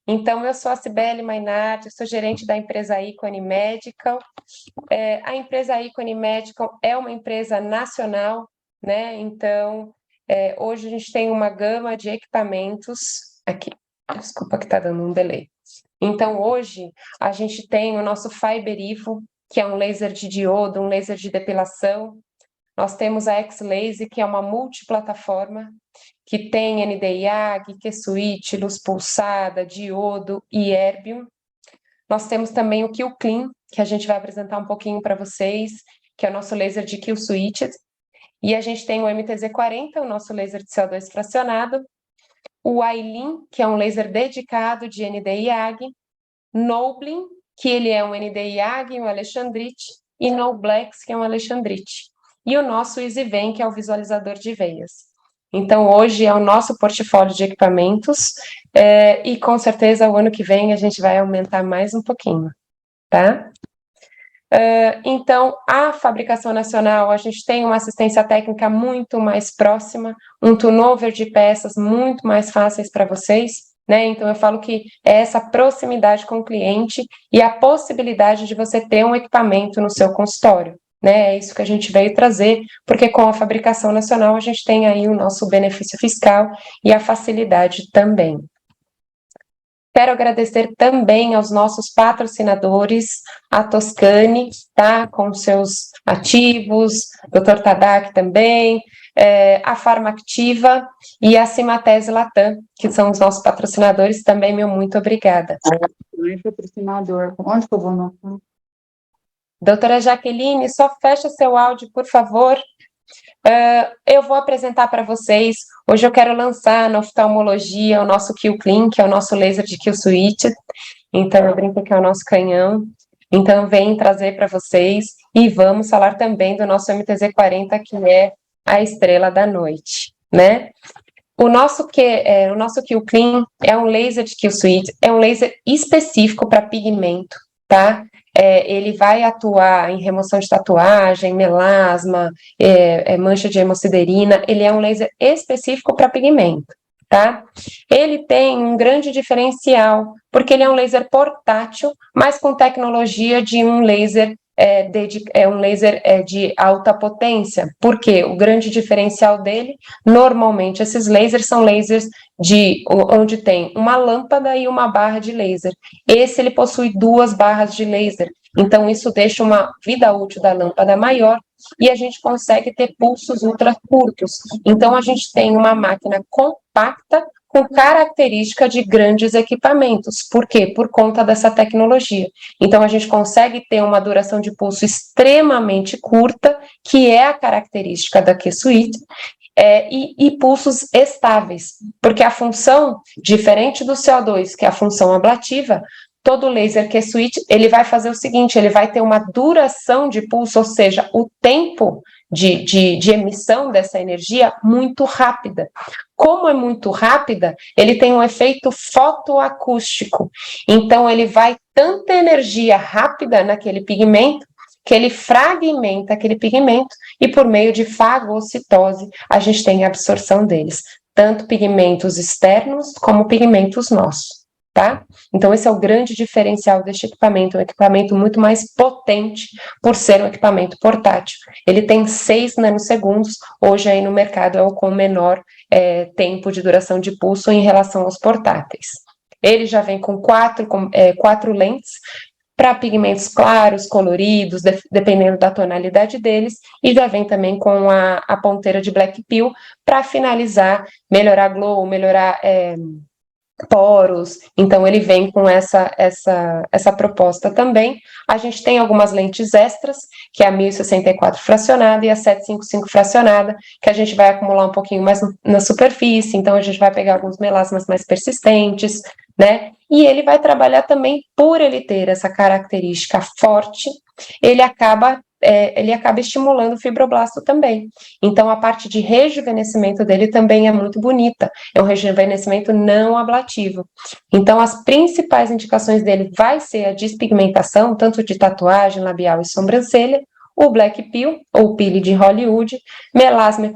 Então, eu sou a Cibele Mainardi, sou gerente da empresa Icone Medical. A empresa Icone Medical é uma empresa nacional, né? Então, hoje a gente tem uma gama de equipamentos. Aqui, desculpa que está dando um delay. Então, hoje, a gente tem o nosso Fiberivo, que é um laser de diodo, um laser de depilação. Nós temos a X-Laser, que é uma multiplataforma, que tem NDIAG, Q-Switch, luz pulsada, diodo e erbium. Nós temos também o Q-Clean, que a gente vai apresentar um pouquinho para vocês, que é o nosso laser de Q-Switch. E a gente tem o MTZ40, o nosso laser de CO2 fracionado, o Ailin, que é um laser dedicado de NDIAG, Noblin, que ele é um NDIAG, um Alexandrite, e Noblex, que é um Alexandrite. E o nosso EasyVein, que é o visualizador de veias. Então, hoje é o nosso portfólio de equipamentos, e com certeza o ano que vem a gente vai aumentar mais um pouquinho, tá? Então, a fabricação nacional, a gente tem uma assistência técnica muito mais próxima, um turnover de peças muito mais fáceis para vocês, né? Então, eu falo que é essa proximidade com o cliente e a possibilidade de você ter um equipamento no seu consultório, né? É isso que a gente veio trazer, porque com a fabricação nacional a gente tem aí o nosso benefício fiscal e a facilidade também. Quero agradecer também aos nossos patrocinadores, a Toscane, tá, com seus ativos, Dr. Tadak também, a Farmactiva e a Cimatese Latam, que são os nossos patrocinadores, também, meu muito obrigada. Patrocinador, onde que eu vou anotar? Doutora Jaqueline, só fecha seu áudio, por favor. Eu vou apresentar para vocês, hoje eu quero lançar na oftalmologia o nosso Q-Clean, que é o nosso laser de Q-Switch, então eu brinco que é o nosso canhão, então vem trazer para vocês, e vamos falar também do nosso MTZ40, que é a estrela da noite, né? O nosso Q-Clean é um laser de Q-Switch, é um laser específico para pigmento, tá? Ele vai atuar em remoção de tatuagem, melasma, mancha de hemosiderina, ele é um laser específico para pigmento, tá? Ele tem um grande diferencial, porque ele é um laser portátil, mas com tecnologia de um laser de alta potência. Por quê? O grande diferencial dele, normalmente esses lasers são lasers onde tem uma lâmpada e uma barra de laser. Esse ele possui 2 barras de laser, então isso deixa uma vida útil da lâmpada maior e a gente consegue ter pulsos ultra curtos. Então a gente tem uma máquina compacta com característica de grandes equipamentos. Por quê? Por conta dessa tecnologia. Então a gente consegue ter uma duração de pulso extremamente curta, que é a característica da Q-Switch, e pulsos estáveis, porque a função, diferente do CO2, que é a função ablativa, todo laser Q-Switch, ele vai fazer o seguinte, ele vai ter uma duração de pulso, ou seja, o tempo de emissão dessa energia muito rápida. Como é muito rápida, ele tem um efeito fotoacústico, então ele vai tanta energia rápida naquele pigmento, que ele fragmenta aquele pigmento e por meio de fagocitose a gente tem a absorção deles, tanto pigmentos externos como pigmentos nossos, tá? Então esse é o grande diferencial deste equipamento, um equipamento muito mais potente por ser um equipamento portátil. Ele tem 6 nanosegundos, hoje aí no mercado é o com menor tempo de duração de pulso em relação aos portáteis. Ele já vem com 4 lentes, para pigmentos claros, coloridos, dependendo da tonalidade deles, e já vem também com a ponteira de Black Pill para finalizar, melhorar glow, melhorar poros, então ele vem com essa proposta também. A gente tem algumas lentes extras, que é a 1064 fracionada e a 755 fracionada, que a gente vai acumular um pouquinho mais na superfície, então a gente vai pegar alguns melasmas mais persistentes, né? E ele vai trabalhar também, por ele ter essa característica forte, ele acaba estimulando o fibroblasto também. Então, a parte de rejuvenescimento dele também é muito bonita. É um rejuvenescimento não ablativo. Então, as principais indicações dele vai ser a despigmentação, tanto de tatuagem, labial e sobrancelha, o Black Pill, ou Pile de Hollywood, melasma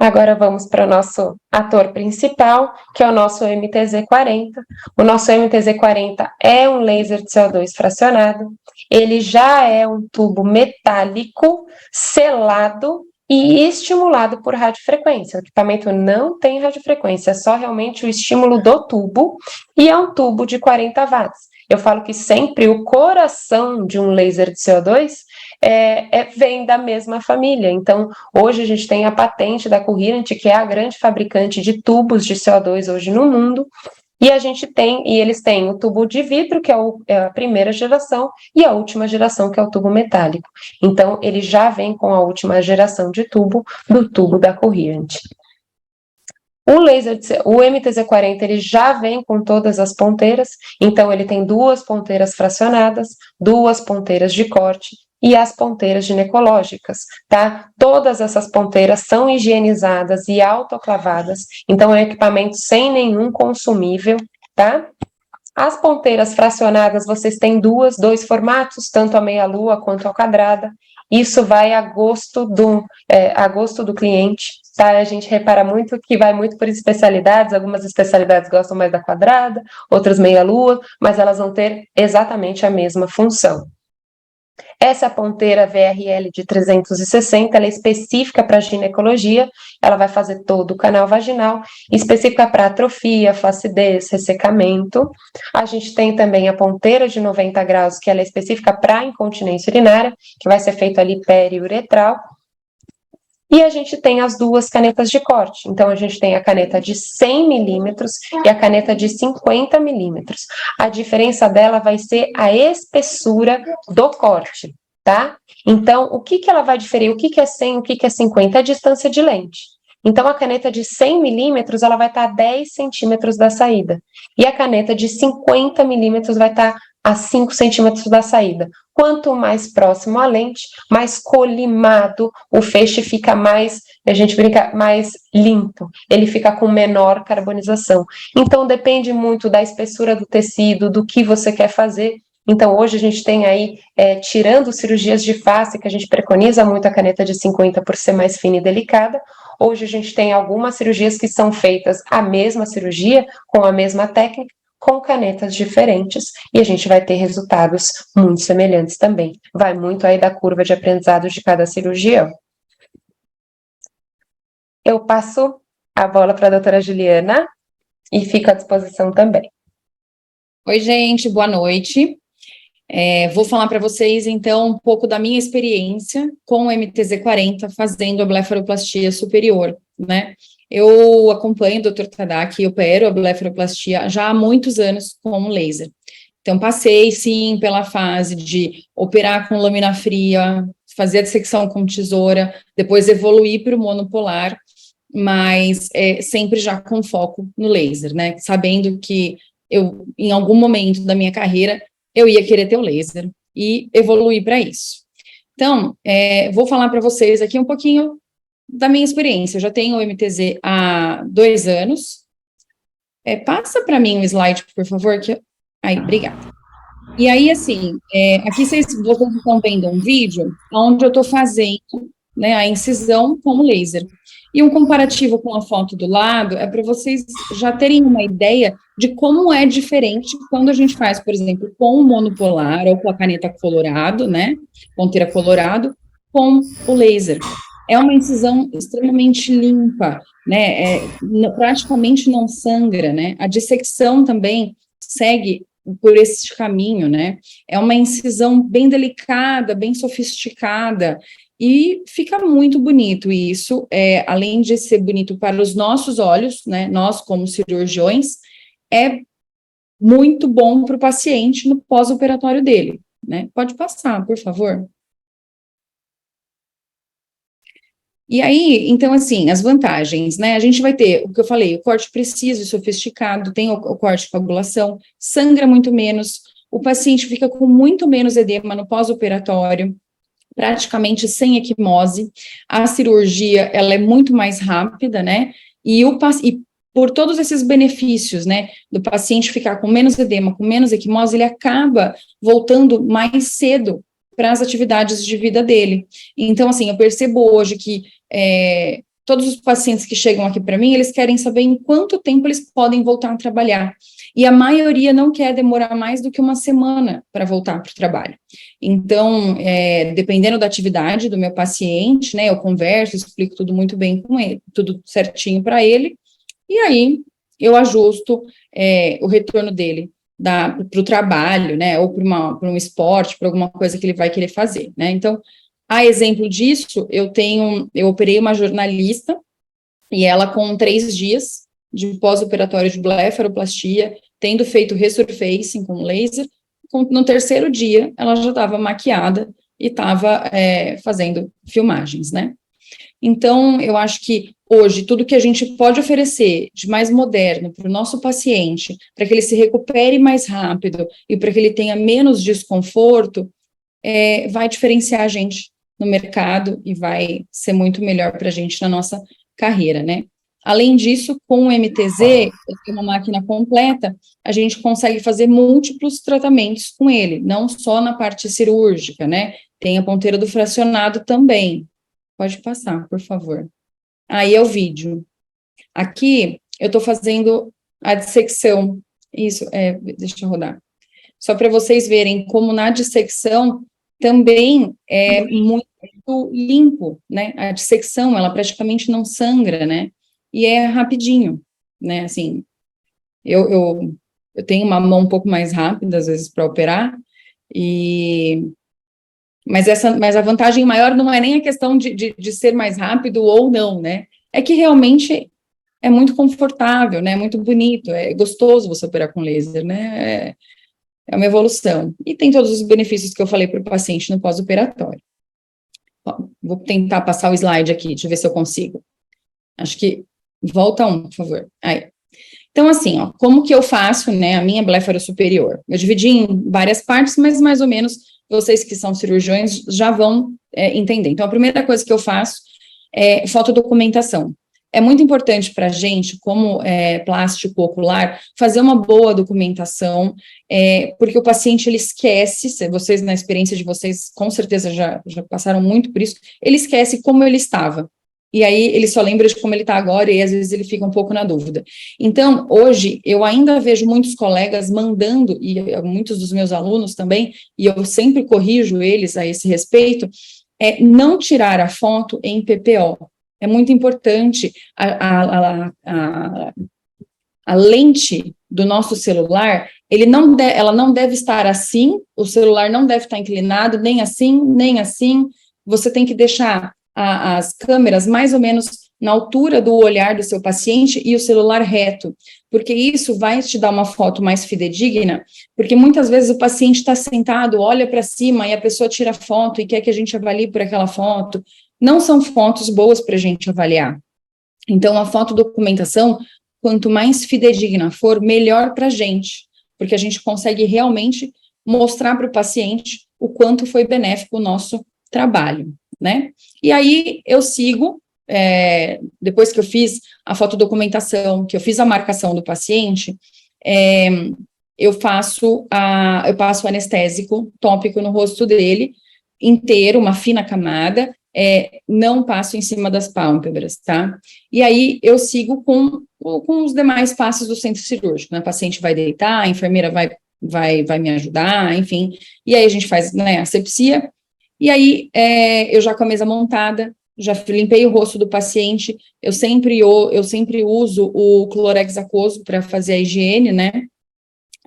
Agora vamos para o nosso ator principal, que é o nosso MTZ-40. O nosso MTZ-40 é um laser de CO2 fracionado. Ele já é um tubo metálico, selado e estimulado por radiofrequência. O equipamento não tem radiofrequência, é só realmente o estímulo do tubo, e é um tubo de 40 watts. Eu falo que sempre o coração de um laser de CO2 vem da mesma família. Então, hoje a gente tem a patente da Coherent, que é a grande fabricante de tubos de CO2 hoje no mundo, e eles têm o tubo de vidro, que é a primeira geração, e a última geração, que é o tubo metálico. Então, ele já vem com a última geração de tubo, do tubo da Coherent. O MTZ-40 ele já vem com todas as ponteiras, então ele tem 2 ponteiras fracionadas, 2 ponteiras de corte e as ponteiras ginecológicas, tá? Todas essas ponteiras são higienizadas e autoclavadas, então é um equipamento sem nenhum consumível, tá? As ponteiras fracionadas, vocês têm dois formatos, tanto a meia-lua quanto a quadrada. Isso vai a gosto do cliente, tá? A gente repara muito que vai muito por especialidades, algumas especialidades gostam mais da quadrada, outras meia-lua, mas elas vão ter exatamente a mesma função. Essa ponteira VRL de 360, ela é específica para ginecologia, ela vai fazer todo o canal vaginal, específica para atrofia, flacidez, ressecamento. A gente tem também a ponteira de 90 graus, que ela é específica para incontinência urinária, que vai ser feito ali periuretral. E a gente tem as 2 canetas de corte. Então, a gente tem a caneta de 100 milímetros e a caneta de 50 milímetros. A diferença dela vai ser a espessura do corte, tá? Então, o que ela vai diferir? O que é 100, o que é 50? A distância de lente. Então, a caneta de 100 milímetros, ela vai estar a 10 centímetros da saída. E a caneta de 50 milímetros vai estar a 5 centímetros da saída. Quanto mais próximo à lente, mais colimado, o feixe fica mais, a gente brinca, mais limpo, ele fica com menor carbonização. Então, depende muito da espessura do tecido, do que você quer fazer. Então, hoje a gente tem aí, tirando cirurgias de face, que a gente preconiza muito a caneta de 50 por ser mais fina e delicada, hoje a gente tem algumas cirurgias que são feitas a mesma cirurgia, com a mesma técnica, com canetas diferentes, e a gente vai ter resultados muito semelhantes também. Vai muito aí da curva de aprendizado de cada cirurgião. Eu passo a bola para a doutora Juliana e fico à disposição também. Oi, gente, boa noite. Vou falar para vocês, então, um pouco da minha experiência com o MTZ-40 fazendo a blefaroplastia superior, né? Eu acompanho o Dr. Tadaaki e opero a blefaroplastia já há muitos anos com laser. Então, passei, sim, pela fase de operar com lâmina fria, fazer a dissecção com tesoura, depois evoluir para o monopolar, mas sempre já com foco no laser, né? Sabendo que eu, em algum momento da minha carreira, eu ia querer ter o laser e evoluir para isso. Então, vou falar para vocês aqui um pouquinho da minha experiência. Eu já tenho o MTZ há 2 anos. Passa para mim um slide, por favor. Aí, obrigada. E aí, assim, aqui vocês estão vendo um vídeo onde eu estou fazendo, né, a incisão com o laser. E um comparativo com a foto do lado é para vocês já terem uma ideia de como é diferente quando a gente faz, por exemplo, com o monopolar ou com a caneta colorado, né, ponteira colorado, com o laser. É uma incisão extremamente limpa, né, praticamente não sangra, né, a dissecção também segue por esse caminho, né, é uma incisão bem delicada, bem sofisticada, e fica muito bonito, e isso, além de ser bonito para os nossos olhos, né, nós como cirurgiões, é muito bom para o paciente no pós-operatório dele, né? Pode passar, por favor. E aí, então, assim, as vantagens, né? A gente vai ter, o que eu falei, o corte preciso e sofisticado, tem o corte de coagulação, sangra muito menos, o paciente fica com muito menos edema no pós-operatório, praticamente sem equimose, a cirurgia, ela é muito mais rápida, né, e por todos esses benefícios, né, do paciente ficar com menos edema, com menos equimose, ele acaba voltando mais cedo para as atividades de vida dele. Então, assim, eu percebo hoje que todos os pacientes que chegam aqui para mim, eles querem saber em quanto tempo eles podem voltar a trabalhar. E a maioria não quer demorar mais do que uma semana para voltar para o trabalho. Então, dependendo da atividade do meu paciente, né, eu converso, explico tudo muito bem com ele, tudo certinho para ele, e aí eu ajusto o retorno dele para o trabalho, né, ou para um esporte, para alguma coisa que ele vai querer fazer, né. Então, a exemplo disso, eu operei uma jornalista, e ela com 3 dias de pós-operatório de blefaroplastia, tendo feito resurfacing com laser, no terceiro dia, ela já estava maquiada e estava fazendo filmagens, né? Então, eu acho que hoje, tudo que a gente pode oferecer de mais moderno para o nosso paciente, para que ele se recupere mais rápido e para que ele tenha menos desconforto, vai diferenciar a gente no mercado e vai ser muito melhor para a gente na nossa carreira, né? Além disso, com o MTZ, eu tenho uma máquina completa, a gente consegue fazer múltiplos tratamentos com ele, não só na parte cirúrgica, né? Tem a ponteira do fracionado também. Pode passar, por favor. Aí é o vídeo. Aqui, eu estou fazendo a dissecção. Isso, deixa eu rodar. Só para vocês verem como na dissecção também é muito limpo, né? A dissecção, ela praticamente não sangra, né? E é rapidinho, né? Assim, eu tenho uma mão um pouco mais rápida, às vezes, para operar, mas a vantagem maior não é nem a questão de ser mais rápido ou não, né? É que realmente é muito confortável, né? Muito bonito, é gostoso você operar com laser, né? É uma evolução. E tem todos os benefícios que eu falei para o paciente no pós-operatório. Vou tentar passar o slide aqui, deixa eu ver se eu consigo. Acho que volta por favor. Aí. Então, assim, ó, como que eu faço, né, a minha blefaro superior? Eu dividi em várias partes, mas mais ou menos vocês que são cirurgiões já vão entender. Então, a primeira coisa que eu faço é fotodocumentação. É muito importante para a gente, como plástico ocular, fazer uma boa documentação, porque o paciente, ele esquece, vocês, na experiência de vocês, com certeza já passaram muito por isso, ele esquece como ele estava. E aí, ele só lembra de como ele está agora, e às vezes ele fica um pouco na dúvida. Então, hoje, eu ainda vejo muitos colegas mandando, e muitos dos meus alunos também, e eu sempre corrijo eles a esse respeito, não tirar a foto em PPO. É muito importante a lente do nosso celular, ela não deve estar assim, o celular não deve estar inclinado, nem assim, nem assim. Você tem que deixar as câmeras mais ou menos na altura do olhar do seu paciente e o celular reto, porque isso vai te dar uma foto mais fidedigna, porque muitas vezes o paciente está sentado, olha para cima e a pessoa tira foto e quer que a gente avalie por aquela foto. Não são fotos boas para a gente avaliar. Então, a fotodocumentação, quanto mais fidedigna for, melhor para a gente, porque a gente consegue realmente mostrar para o paciente o quanto foi benéfico o nosso trabalho, né? E aí, eu sigo, depois que eu fiz a fotodocumentação, que eu fiz a marcação do paciente, eu passo anestésico tópico no rosto dele, inteiro, uma fina camada, não passo em cima das pálpebras, tá? E aí eu sigo com os demais passos do centro cirúrgico, né? O paciente vai deitar, a enfermeira vai me ajudar, enfim, e aí a gente faz, né, asepsia, e aí eu já com a mesa montada, já limpei o rosto do paciente, eu sempre uso o clorex aquoso para fazer a higiene, né?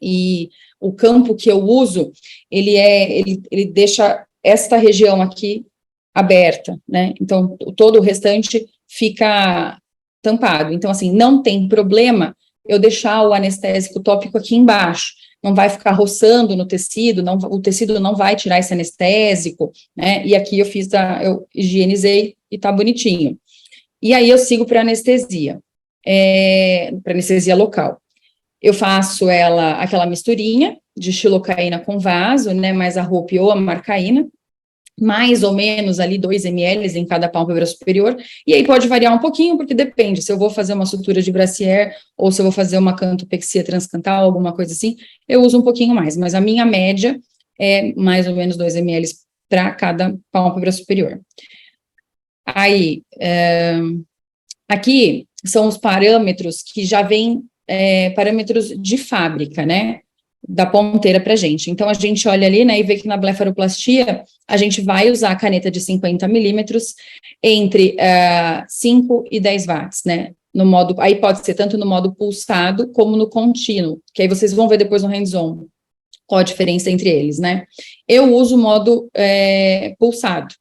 E o campo que eu uso, ele deixa esta região aqui aberta, né? Então, todo o restante fica tampado. Então, assim, não tem problema eu deixar o anestésico tópico aqui embaixo. Não vai ficar roçando no tecido, o tecido não vai tirar esse anestésico, né? E aqui eu higienizei e tá bonitinho. E aí eu sigo para anestesia local. Eu faço aquela misturinha de xilocaína com vaso, né? Mais a roupa ou a marcaína, mais ou menos ali 2 ml em cada pálpebra superior, e aí pode variar um pouquinho, porque depende, se eu vou fazer uma sutura de brassier, ou se eu vou fazer uma cantopexia transcantal, alguma coisa assim, eu uso um pouquinho mais, mas a minha média é mais ou menos 2 ml para cada pálpebra superior. Aí, Aqui são os parâmetros que já vêm, parâmetros de fábrica, né? Da ponteira para a gente. Então, a gente olha ali, né, e vê que na blefaroplastia a gente vai usar a caneta de 50 milímetros entre 5 e 10 watts, né? No modo, aí pode ser tanto no modo pulsado como no contínuo, que aí vocês vão ver depois no hands-on qual a diferença entre eles, né? Eu uso o modo pulsado.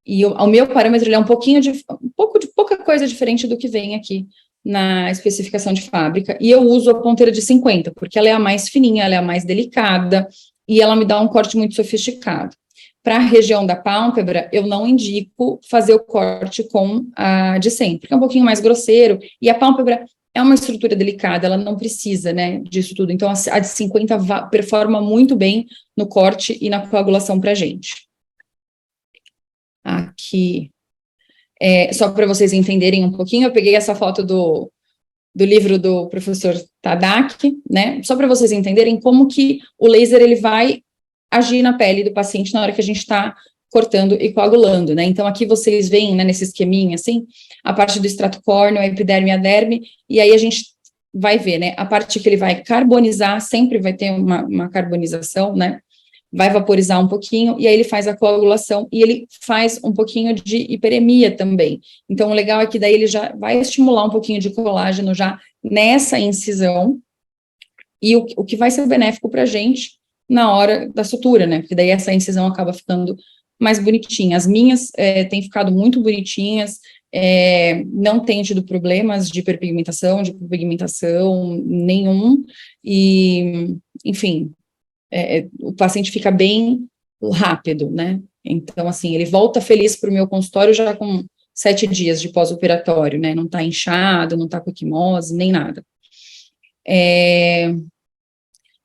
E o meu parâmetro ele é pouca coisa diferente do que vem aqui na especificação de fábrica, e eu uso a ponteira de 50, porque ela é a mais fininha, ela é a mais delicada, e ela me dá um corte muito sofisticado. Para a região da pálpebra, eu não indico fazer o corte com a de 100, porque é um pouquinho mais grosseiro, e a pálpebra é uma estrutura delicada, ela não precisa, né, disso tudo. Então, a de 50 performa muito bem no corte e na coagulação para a gente. Aqui, só para vocês entenderem um pouquinho, eu peguei essa foto do livro do professor Tadaki, né, só para vocês entenderem como que o laser, ele vai agir na pele do paciente na hora que a gente está cortando e coagulando, né, então aqui vocês veem, né, nesse esqueminha, assim, a parte do extrato córneo, a epiderme e a derme, e aí a gente vai ver, né, a parte que ele vai carbonizar, sempre vai ter uma carbonização, né, vai vaporizar um pouquinho, e aí ele faz a coagulação, e ele faz um pouquinho de hiperemia também. Então, o legal é que daí ele já vai estimular um pouquinho de colágeno já nessa incisão, e o que vai ser benéfico para a gente na hora da sutura, né? Porque daí essa incisão acaba ficando mais bonitinha. As minhas têm ficado muito bonitinhas, não tenho tido problemas de hiperpigmentação, de hiperpigmentação nenhum, e, enfim, o paciente fica bem rápido, né? Então, assim, ele volta feliz para o meu consultório já com 7 dias de pós-operatório, né? Não está inchado, não está com equimose, nem nada.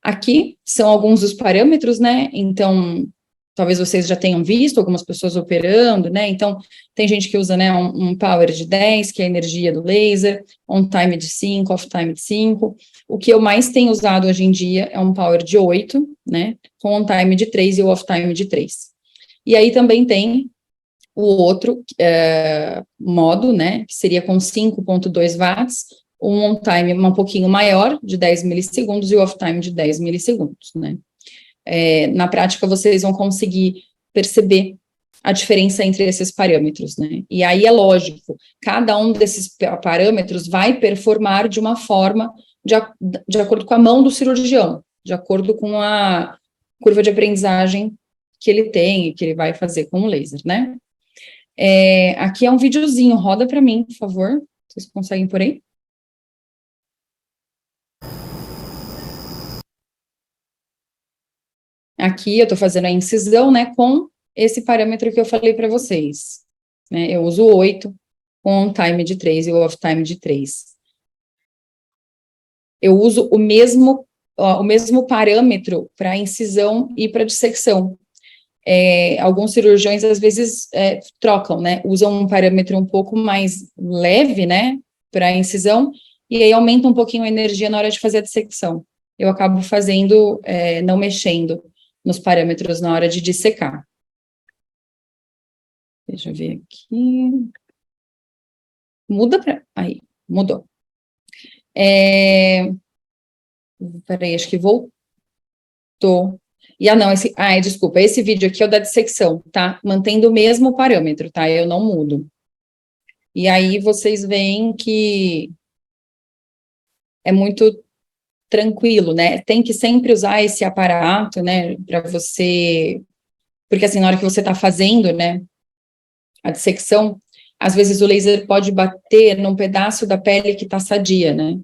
Aqui são alguns dos parâmetros, né? Então, talvez vocês já tenham visto algumas pessoas operando, né? Então, tem gente que usa, né, um power de 10, que é a energia do laser, on time de 5, off time de 5. O que eu mais tenho usado hoje em dia é um power de 8, né? Com on time de 3 e o off time de 3. E aí também tem o outro modo, né? Que seria com 5,2 watts, um on time um pouquinho maior, de 10 milissegundos, e o off time de 10 milissegundos, né? Na prática, vocês vão conseguir perceber a diferença entre esses parâmetros, né? E aí é lógico, cada um desses parâmetros vai performar de uma forma de acordo com a mão do cirurgião, de acordo com a curva de aprendizagem que ele tem e que ele vai fazer com o laser, né? Aqui é um videozinho, roda para mim, por favor. Vocês conseguem por aí? Aqui eu estou fazendo a incisão, né, com esse parâmetro que eu falei para vocês, né, eu uso 8, com on time de 3 e o off time de 3. Eu uso o mesmo parâmetro para incisão e para dissecção. Alguns cirurgiões, às vezes, trocam, né, usam um parâmetro um pouco mais leve, né, para incisão, e aí aumenta um pouquinho a energia na hora de fazer a dissecção. Eu acabo fazendo, não mexendo nos parâmetros na hora de dissecar. Deixa eu ver aqui. Muda para... Aí, mudou. Peraí, acho que voltou. Não, desculpa, esse vídeo aqui é o da dissecção, tá? Mantendo o mesmo parâmetro, tá? Eu não mudo. E aí vocês veem que é muito tranquilo, né? Tem que sempre usar esse aparato, né? Para você... Porque assim, na hora que você está fazendo, né, a dissecção, às vezes o laser pode bater num pedaço da pele que está sadia, né?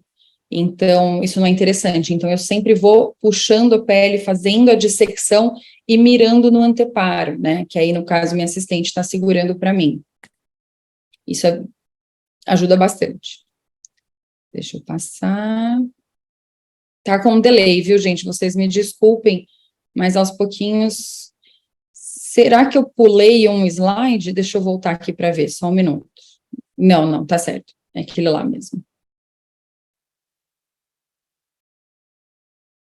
Então, isso não é interessante. Então, eu sempre vou puxando a pele, fazendo a dissecção e mirando no anteparo, né? Que aí, no caso, minha assistente está segurando para mim. Isso ajuda bastante. Deixa eu passar. Tá com um delay, viu, gente? Vocês me desculpem, mas aos pouquinhos... Será que eu pulei um slide? Deixa eu voltar aqui para ver, só um minuto. Não, tá certo. É aquele lá mesmo.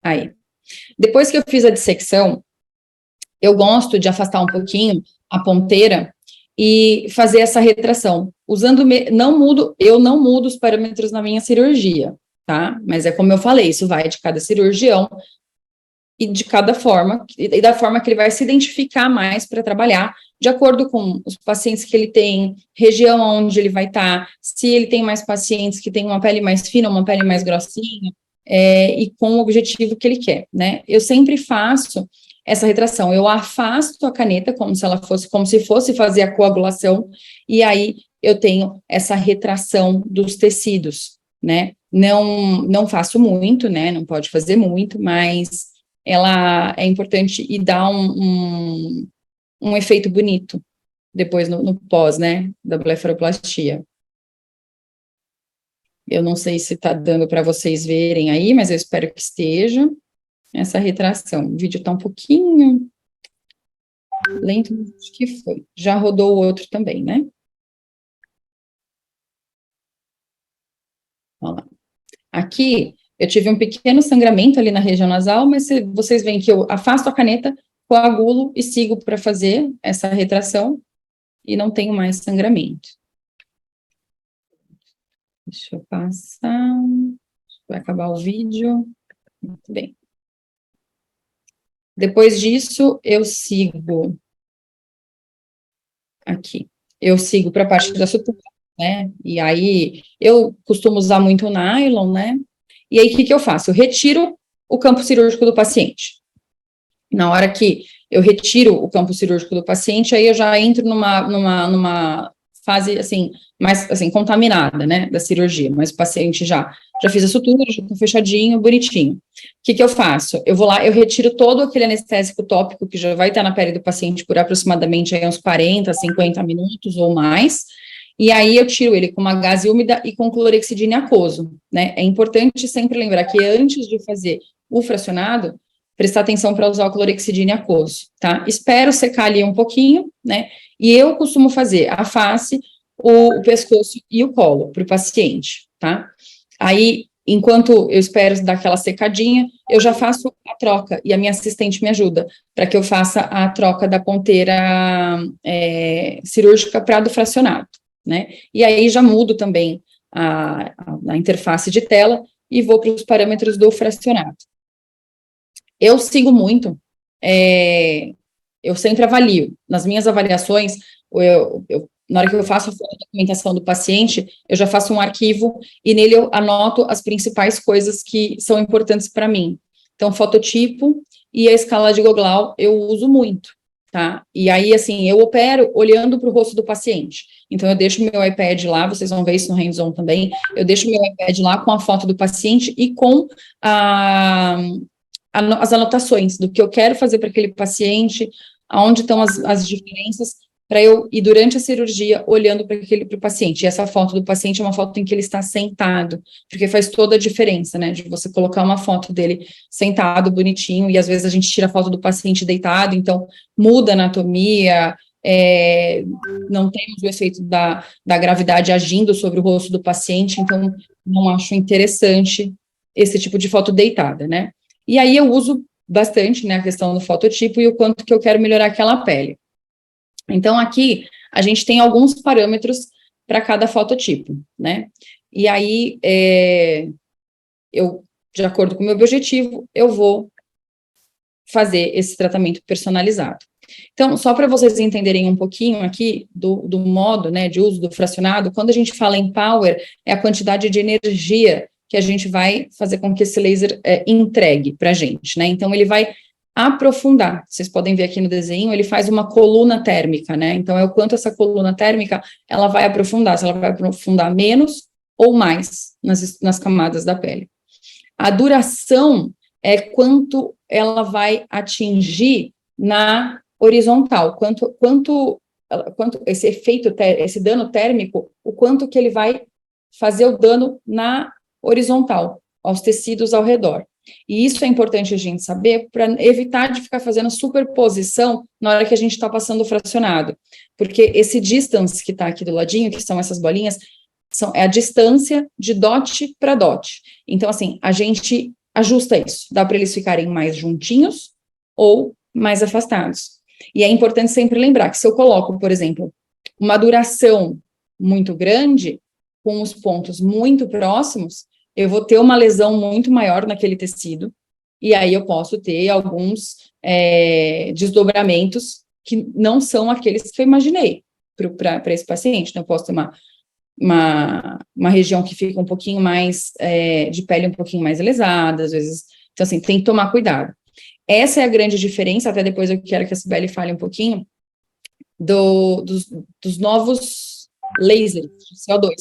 Aí. Depois que eu fiz a dissecção, eu gosto de afastar um pouquinho a ponteira e fazer essa retração. Eu não mudo os parâmetros na minha cirurgia, tá? Mas é como eu falei, isso vai de cada cirurgião e de cada forma, e da forma que ele vai se identificar mais para trabalhar, de acordo com os pacientes que ele tem, região onde ele vai estar, se ele tem mais pacientes que têm uma pele mais fina, uma pele mais grossinha, e com o objetivo que ele quer, né? Eu sempre faço essa retração, eu afasto a caneta como se fosse fazer a coagulação, e aí eu tenho essa retração dos tecidos, né? Não faço muito, né? Não pode fazer muito, mas ela é importante e dá um efeito bonito depois no pós, né, da blefaroplastia. Eu não sei se está dando para vocês verem aí, mas eu espero que esteja essa retração. O vídeo está um pouquinho lento, acho que foi. Já rodou o outro também, né? Olha lá. Aqui, eu tive um pequeno sangramento ali na região nasal, mas vocês veem que eu afasto a caneta, coagulo e sigo para fazer essa retração e não tenho mais sangramento. Deixa eu passar. Vai acabar o vídeo. Muito bem. Depois disso, eu sigo aqui. Eu sigo para a parte da sutura, né? E aí, eu costumo usar muito nylon, né? E aí, o que eu faço? Eu retiro o campo cirúrgico do paciente. Na hora que eu retiro o campo cirúrgico do paciente, aí eu já entro numa fase, assim, mais, assim, contaminada, né, da cirurgia, mas o paciente já fez a sutura, já tá fechadinho, bonitinho. O que eu faço? Eu vou lá, eu retiro todo aquele anestésico tópico que já vai estar na pele do paciente por aproximadamente aí uns 40, 50 minutos ou mais, e aí eu tiro ele com uma gaze úmida e com clorexidina aquoso, né? É importante sempre lembrar que antes de fazer o fracionado, prestar atenção para usar o clorexidina aquoso, tá? Espero secar ali um pouquinho, né? E eu costumo fazer a face, o pescoço e o colo para o paciente, tá? Aí, enquanto eu espero dar aquela secadinha, eu já faço a troca, e a minha assistente me ajuda, para que eu faça a troca da ponteira cirúrgica para a do fracionado, né? E aí já mudo também a interface de tela e vou para os parâmetros do fracionado. Eu sigo muito, eu sempre avalio. Nas minhas avaliações, na hora que eu faço a documentação do paciente, eu já faço um arquivo e nele eu anoto as principais coisas que são importantes para mim. Então, fototipo e a escala de Goglau eu uso muito, tá? E aí, assim, eu opero olhando para o rosto do paciente. Então, eu deixo meu iPad lá, vocês vão ver isso no hands-on também, eu deixo meu iPad lá com a foto do paciente e com as anotações do que eu quero fazer para aquele paciente, aonde estão as diferenças, para eu ir durante a cirurgia olhando para o paciente. E essa foto do paciente é uma foto em que ele está sentado, porque faz toda a diferença, né, de você colocar uma foto dele sentado, bonitinho, e às vezes a gente tira a foto do paciente deitado, então muda a anatomia, não temos o efeito da gravidade agindo sobre o rosto do paciente, então não acho interessante esse tipo de foto deitada, né. E aí eu uso bastante, né, a questão do fototipo e o quanto que eu quero melhorar aquela pele. Então, aqui, a gente tem alguns parâmetros para cada fototipo, né? E aí, de acordo com o meu objetivo, eu vou fazer esse tratamento personalizado. Então, só para vocês entenderem um pouquinho aqui do modo, né, de uso do fracionado, quando a gente fala em power, é a quantidade de energia que a gente vai fazer com que esse laser entregue para a gente, né? Então, ele vai aprofundar, vocês podem ver aqui no desenho, ele faz uma coluna térmica, né? Então, é o quanto essa coluna térmica, ela vai aprofundar, se ela vai aprofundar menos ou mais nas camadas da pele. A duração é quanto ela vai atingir na horizontal, quanto esse efeito, esse dano térmico, o quanto que ele vai fazer o dano na horizontal, aos tecidos ao redor. E isso é importante a gente saber para evitar de ficar fazendo superposição na hora que a gente está passando o fracionado. Porque esse distance que está aqui do ladinho, que são essas bolinhas, é a distância de dot para dot. Então, assim, a gente ajusta isso. Dá para eles ficarem mais juntinhos ou mais afastados. E é importante sempre lembrar que se eu coloco, por exemplo, uma duração muito grande, com os pontos muito próximos, eu vou ter uma lesão muito maior naquele tecido, e aí eu posso ter alguns desdobramentos que não são aqueles que eu imaginei para esse paciente. Então, eu posso ter uma região que fica um pouquinho mais, de pele um pouquinho mais lesada, às vezes. Então, assim, tem que tomar cuidado. Essa é a grande diferença, até depois eu quero que a Sibeli fale um pouquinho, dos novos lasers de CO2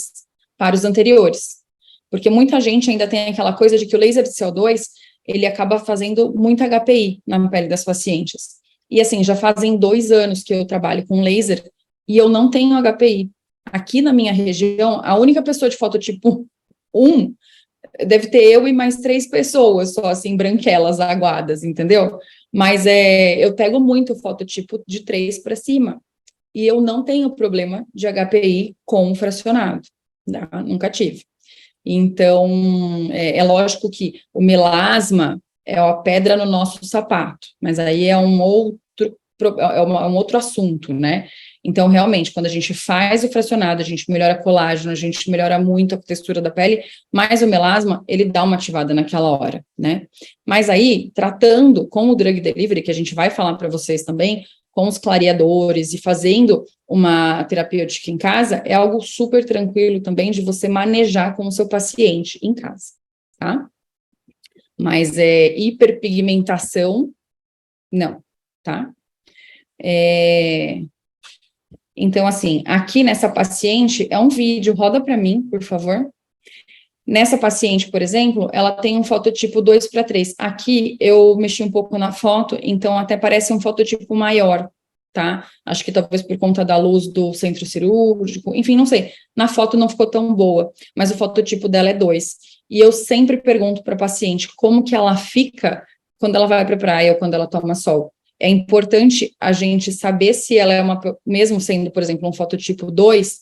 para os anteriores. Porque muita gente ainda tem aquela coisa de que o laser de CO2, ele acaba fazendo muito HPI na pele das pacientes. E assim, já fazem 2 anos que eu trabalho com laser e eu não tenho HPI. Aqui na minha região, a única pessoa de fototipo 1 deve ter eu e mais 3 pessoas, só assim, branquelas, aguadas, entendeu? Mas eu pego muito fototipo de 3 para cima, e eu não tenho problema de HPI com fracionado, tá? Nunca tive. Então, lógico que o melasma é a pedra no nosso sapato, mas aí é um outro assunto, né? Então, realmente, quando a gente faz o fracionado, a gente melhora colágeno, a gente melhora muito a textura da pele, mas o melasma, ele dá uma ativada naquela hora, né? Mas aí, tratando com o drug delivery, que a gente vai falar para vocês também, com os clareadores e fazendo uma terapêutica em casa, é algo super tranquilo também de você manejar com o seu paciente em casa, tá? Mas hiperpigmentação, não, tá? Então, assim, aqui nessa paciente, é um vídeo, roda para mim, por favor. Nessa paciente, por exemplo, ela tem um fototipo 2:3. Aqui eu mexi um pouco na foto, então até parece um fototipo maior, tá? Acho que talvez por conta da luz do centro cirúrgico, enfim, não sei. Na foto não ficou tão boa, mas o fototipo dela é 2. E eu sempre pergunto para a paciente como que ela fica quando ela vai para a praia ou quando ela toma sol. É importante a gente saber se ela é mesmo sendo, por exemplo, um fototipo 2,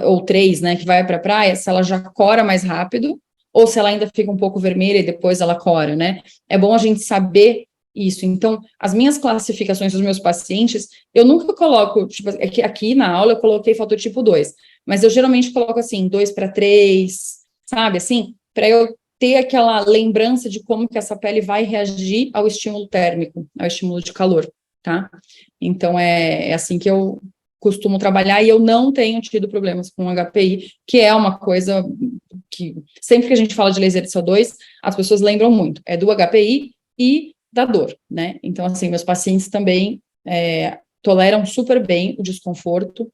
ou 3, né, que vai para a praia, se ela já cora mais rápido, ou se ela ainda fica um pouco vermelha e depois ela cora, né? É bom a gente saber isso. Então, as minhas classificações dos meus pacientes, eu nunca coloco, tipo, aqui na aula eu coloquei fototipo 2, mas eu geralmente coloco assim, 2:3, sabe, assim, para eu ter aquela lembrança de como que essa pele vai reagir ao estímulo térmico, ao estímulo de calor, tá? Então, é assim que eu costumo trabalhar e eu não tenho tido problemas com HPI, que é uma coisa que, sempre que a gente fala de laser de CO2, as pessoas lembram muito, é do HPI e da dor, né? Então, assim, meus pacientes também toleram super bem o desconforto,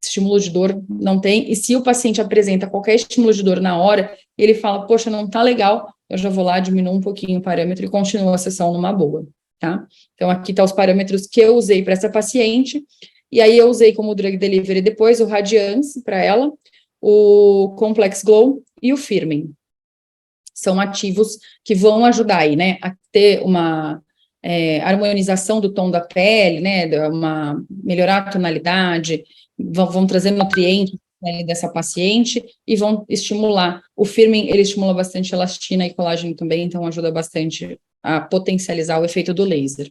estímulo de dor não tem, e se o paciente apresenta qualquer estímulo de dor na hora, ele fala, poxa, não tá legal, eu já vou lá, diminuo um pouquinho o parâmetro e continuo a sessão numa boa, tá? Então, aqui tá os parâmetros que eu usei para essa paciente, e aí eu usei como drug delivery depois o Radiance para ela, o Complex Glow e o Firming. São ativos que vão ajudar aí, né, a ter uma harmonização do tom da pele, né, melhorar a tonalidade, vão trazer nutrientes, né, dessa paciente e vão estimular. O firming, ele estimula bastante elastina e colágeno também, então ajuda bastante a potencializar o efeito do laser.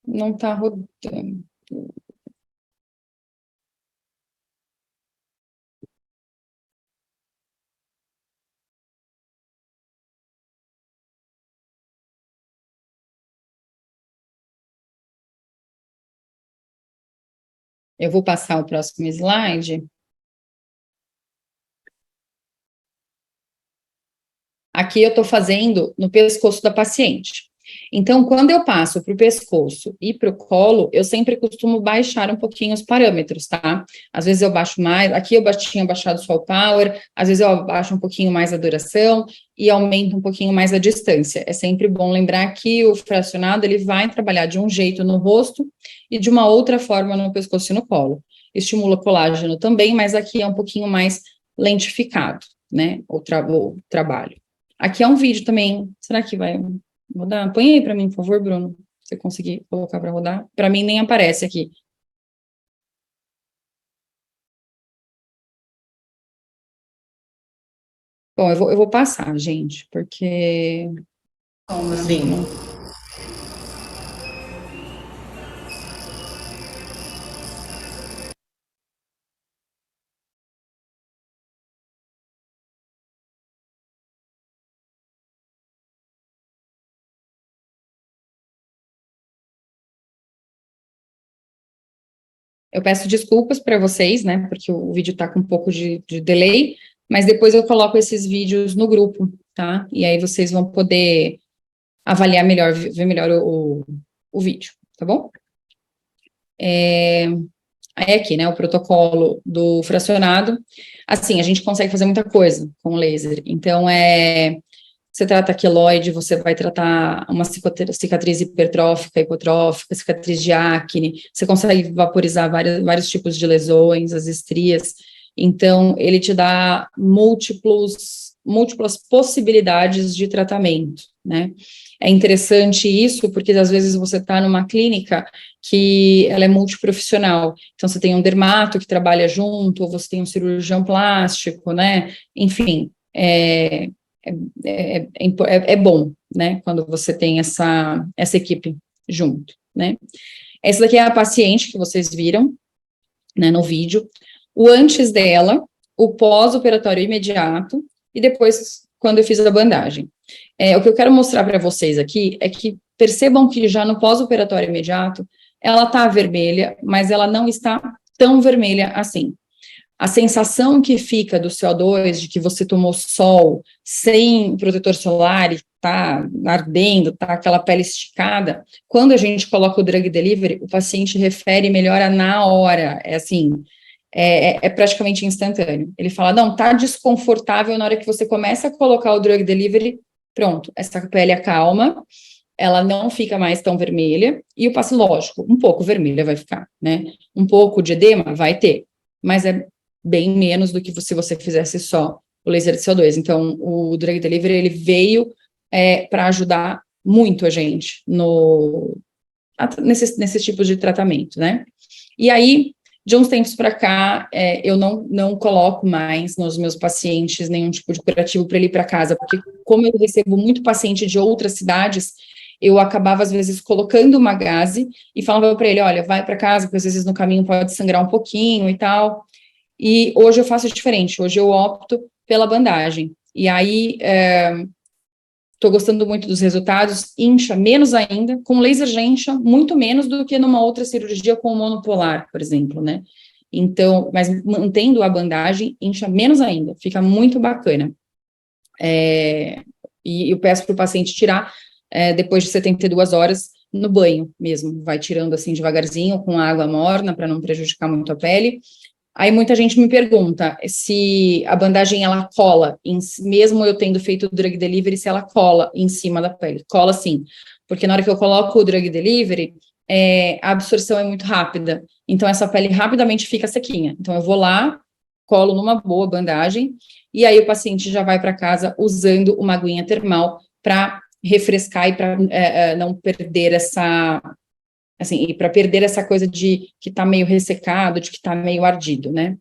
Não está rodando. Eu vou passar o próximo slide. Aqui eu estou fazendo no pescoço da paciente. Então, quando eu passo para o pescoço e para o colo, eu sempre costumo baixar um pouquinho os parâmetros, tá? Às vezes eu baixo mais, aqui eu tinha baixado só o power, às vezes eu baixo um pouquinho mais a duração e aumento um pouquinho mais a distância. É sempre bom lembrar que o fracionado, ele vai trabalhar de um jeito no rosto e de uma outra forma no pescoço e no colo. Estimula colágeno também, mas aqui é um pouquinho mais lentificado, né, o trabalho. Aqui é um vídeo também. Será que vai rodar? Põe aí para mim, por favor, Bruno. Se você conseguir colocar para rodar. Para mim nem aparece aqui. Bom, eu vou passar, gente, porque Sim. Eu peço desculpas para vocês, né, porque o vídeo está com um pouco de delay, mas depois eu coloco esses vídeos no grupo, tá? E aí vocês vão poder avaliar melhor, ver melhor o vídeo, tá bom? Aí aqui, né, o protocolo do fracionado. Assim, a gente consegue fazer muita coisa com laser. Então, você trata queloide, você vai tratar uma cicatriz hipertrófica, hipotrófica, cicatriz de acne, você consegue vaporizar vários tipos de lesões, as estrias. Então, ele te dá múltiplas possibilidades de tratamento, né? É interessante isso, porque às vezes você está numa clínica que ela é multiprofissional. Então, você tem um dermato que trabalha junto, ou você tem um cirurgião plástico, né? Enfim, é bom, né, quando você tem essa equipe junto, né. Essa daqui é a paciente que vocês viram, né, no vídeo, o antes dela, o pós-operatório imediato, e depois, quando eu fiz a bandagem. O que eu quero mostrar para vocês aqui é que percebam que já no pós-operatório imediato, ela está vermelha, mas ela não está tão vermelha assim. A sensação que fica do CO2, de que você tomou sol sem protetor solar e tá ardendo, tá aquela pele esticada, quando a gente coloca o drug delivery, o paciente refere e melhora na hora, é praticamente instantâneo. Ele fala, não, tá desconfortável na hora que você começa a colocar o drug delivery, pronto, essa pele acalma, ela não fica mais tão vermelha, e o paciente, lógico, um pouco vermelha vai ficar, né? Um pouco de edema vai ter, mas é bem menos do que se você fizesse só o laser de CO2. Então, o drug delivery, ele veio para ajudar muito a gente nesses tipos de tratamento, né? E aí, de uns tempos para cá, eu não coloco mais nos meus pacientes nenhum tipo de curativo para ele ir para casa, porque como eu recebo muito paciente de outras cidades, eu acabava, às vezes, colocando uma gaze e falava para ele, olha, vai para casa, porque às vezes no caminho pode sangrar um pouquinho e tal. E hoje eu faço diferente, hoje eu opto pela bandagem. E aí, estou gostando muito dos resultados, incha menos ainda, com laser já incha muito menos do que numa outra cirurgia com monopolar, por exemplo, né? Então, mas mantendo a bandagem, incha menos ainda, fica muito bacana. E eu peço para o paciente tirar depois de 72 horas no banho mesmo, vai tirando assim devagarzinho, com água morna, para não prejudicar muito a pele. Aí muita gente me pergunta se a bandagem ela cola, mesmo eu tendo feito o drug delivery, se ela cola em cima da pele. Cola sim, porque na hora que eu coloco o drug delivery, a absorção é muito rápida. Então essa pele rapidamente fica sequinha. Então eu vou lá, colo numa boa bandagem, e aí o paciente já vai para casa usando uma aguinha termal para refrescar e para não perder assim, e para perder essa coisa de que está meio ressecado, de que está meio ardido, né?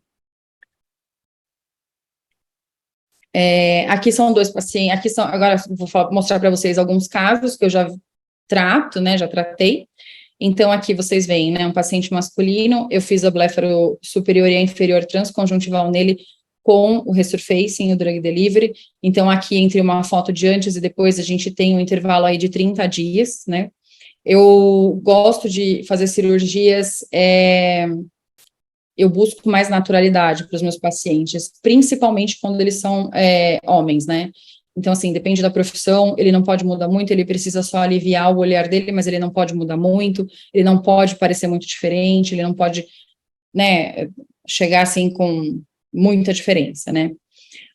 Aqui são dois pacientes, agora vou mostrar para vocês alguns casos que eu já trato, né, já tratei. Então, aqui vocês veem, né, um paciente masculino, eu fiz a blefaro superior e a inferior transconjuntival nele com o resurfacing, o drug delivery. Então, aqui entre uma foto de antes e depois, a gente tem um intervalo aí de 30 dias, né? Eu gosto de fazer cirurgias, eu busco mais naturalidade para os meus pacientes, principalmente quando eles são homens, né? Então, assim, depende da profissão, ele não pode mudar muito, ele precisa só aliviar o olhar dele, mas ele não pode mudar muito, ele não pode parecer muito diferente, ele não pode, né, chegar assim com muita diferença, né?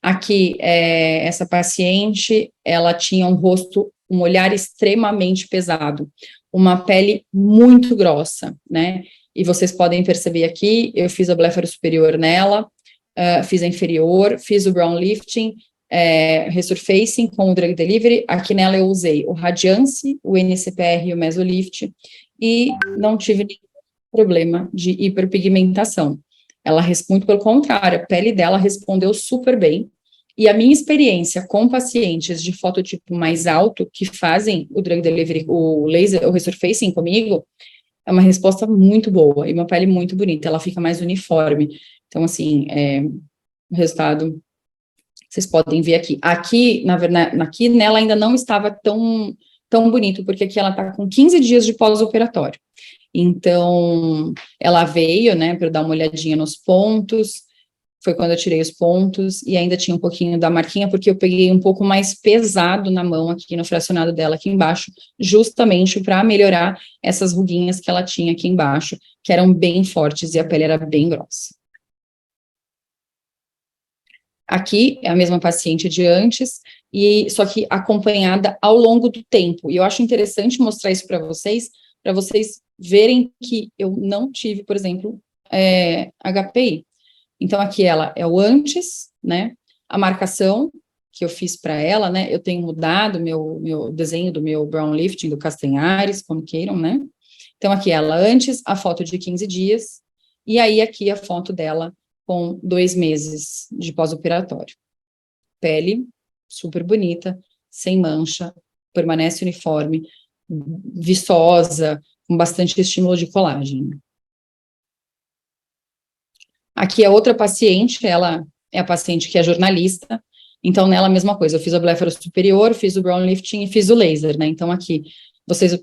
Aqui, essa paciente, ela tinha um rosto, um olhar extremamente pesado, uma pele muito grossa, né? E vocês podem perceber aqui, eu fiz a blefaro superior nela, fiz a inferior, fiz o brown lifting, resurfacing com o drug delivery. Aqui nela eu usei o Radiance, o NCPR e o Mesolift, e não tive nenhum problema de hiperpigmentação. Ela, muito pelo contrário, a pele dela respondeu super bem. E a minha experiência com pacientes de fototipo mais alto que fazem o drug delivery, o laser, o resurfacing comigo, é uma resposta muito boa e uma pele muito bonita, ela fica mais uniforme. Então, assim, o resultado vocês podem ver aqui. Aqui, na verdade, aqui nela ainda não estava tão bonito, porque aqui ela está com 15 dias de pós-operatório. Então, ela veio, né, para dar uma olhadinha nos pontos, foi quando eu tirei os pontos, e ainda tinha um pouquinho da marquinha, porque eu peguei um pouco mais pesado na mão aqui no fracionado dela aqui embaixo, justamente para melhorar essas ruguinhas que ela tinha aqui embaixo, que eram bem fortes e a pele era bem grossa. Aqui é a mesma paciente de antes, e só que acompanhada ao longo do tempo. E eu acho interessante mostrar isso para vocês verem que eu não tive, por exemplo, HPI. Então, aqui ela é o antes, né? A marcação que eu fiz para ela, né? Eu tenho mudado meu desenho do meu brown lifting, do Castanhares, como queiram, né? Então, aqui ela antes, a foto de 15 dias, e aí aqui a foto dela com 2 meses de pós-operatório. Pele super bonita, sem mancha, permanece uniforme, viçosa, com bastante estímulo de colágeno. Aqui é outra paciente, ela é a paciente que é jornalista, então nela a mesma coisa, eu fiz a blefaro superior, fiz o brown lifting e fiz o laser, né, então aqui vocês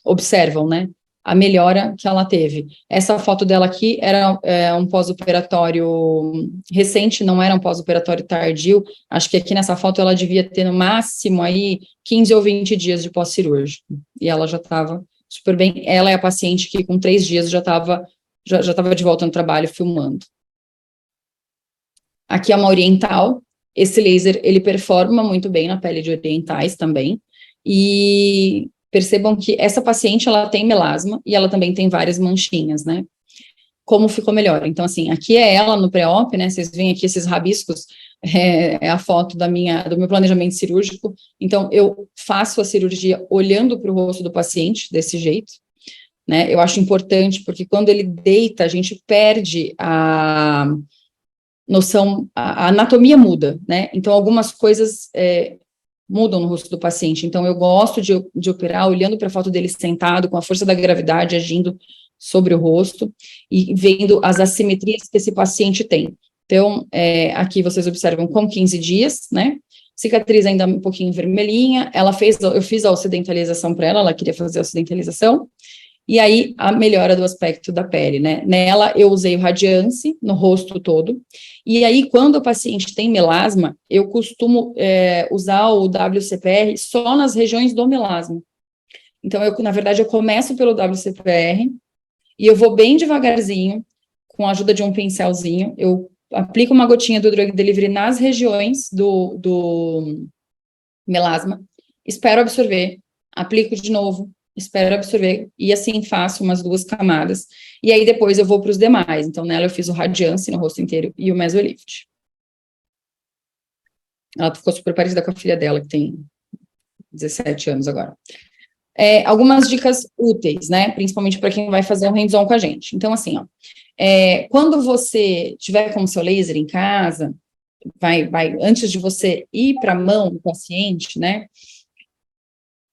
observam, né, a melhora que ela teve. Essa foto dela aqui era um pós-operatório recente, não era um pós-operatório tardio, acho que aqui nessa foto ela devia ter no máximo aí 15 ou 20 dias de pós-cirúrgico, e ela já estava super bem, ela é a paciente que com 3 dias já estava de volta no trabalho filmando. Aqui é uma oriental, esse laser, ele performa muito bem na pele de orientais também, e percebam que essa paciente, ela tem melasma, e ela também tem várias manchinhas, né? Como ficou melhor? Então, assim, aqui é ela no pré-op, né? Vocês veem aqui esses rabiscos, é a foto do meu planejamento cirúrgico. Então, eu faço a cirurgia olhando para o rosto do paciente, desse jeito, né? Eu acho importante, porque quando ele deita, a gente perde a noção, a anatomia muda, né? Então, algumas coisas mudam no rosto do paciente. Então, eu gosto de operar olhando para a foto dele sentado, com a força da gravidade agindo sobre o rosto e vendo as assimetrias que esse paciente tem. Então, aqui vocês observam com 15 dias, né? Cicatriz ainda um pouquinho vermelhinha. Eu fiz a ocidentalização para ela, ela queria fazer a ocidentalização. E aí, a melhora do aspecto da pele, né? Nela, eu usei o Radiance no rosto todo. E aí, quando o paciente tem melasma, eu costumo usar o WCPR só nas regiões do melasma. Então, na verdade, eu começo pelo WCPR e eu vou bem devagarzinho, com a ajuda de um pincelzinho, eu aplico uma gotinha do Drug Delivery nas regiões do melasma, espero absorver, aplico de novo, espero absorver, e assim faço umas 2 camadas, e aí depois eu vou para os demais. Então, nela eu fiz o Radiance no rosto inteiro e o Mesolift. Ela ficou super parecida com a filha dela, que tem 17 anos agora. Algumas dicas úteis, né, principalmente para quem vai fazer um hands-on com a gente. Então, assim, ó, quando você tiver com o seu laser em casa, antes de você ir para a mão do paciente, né,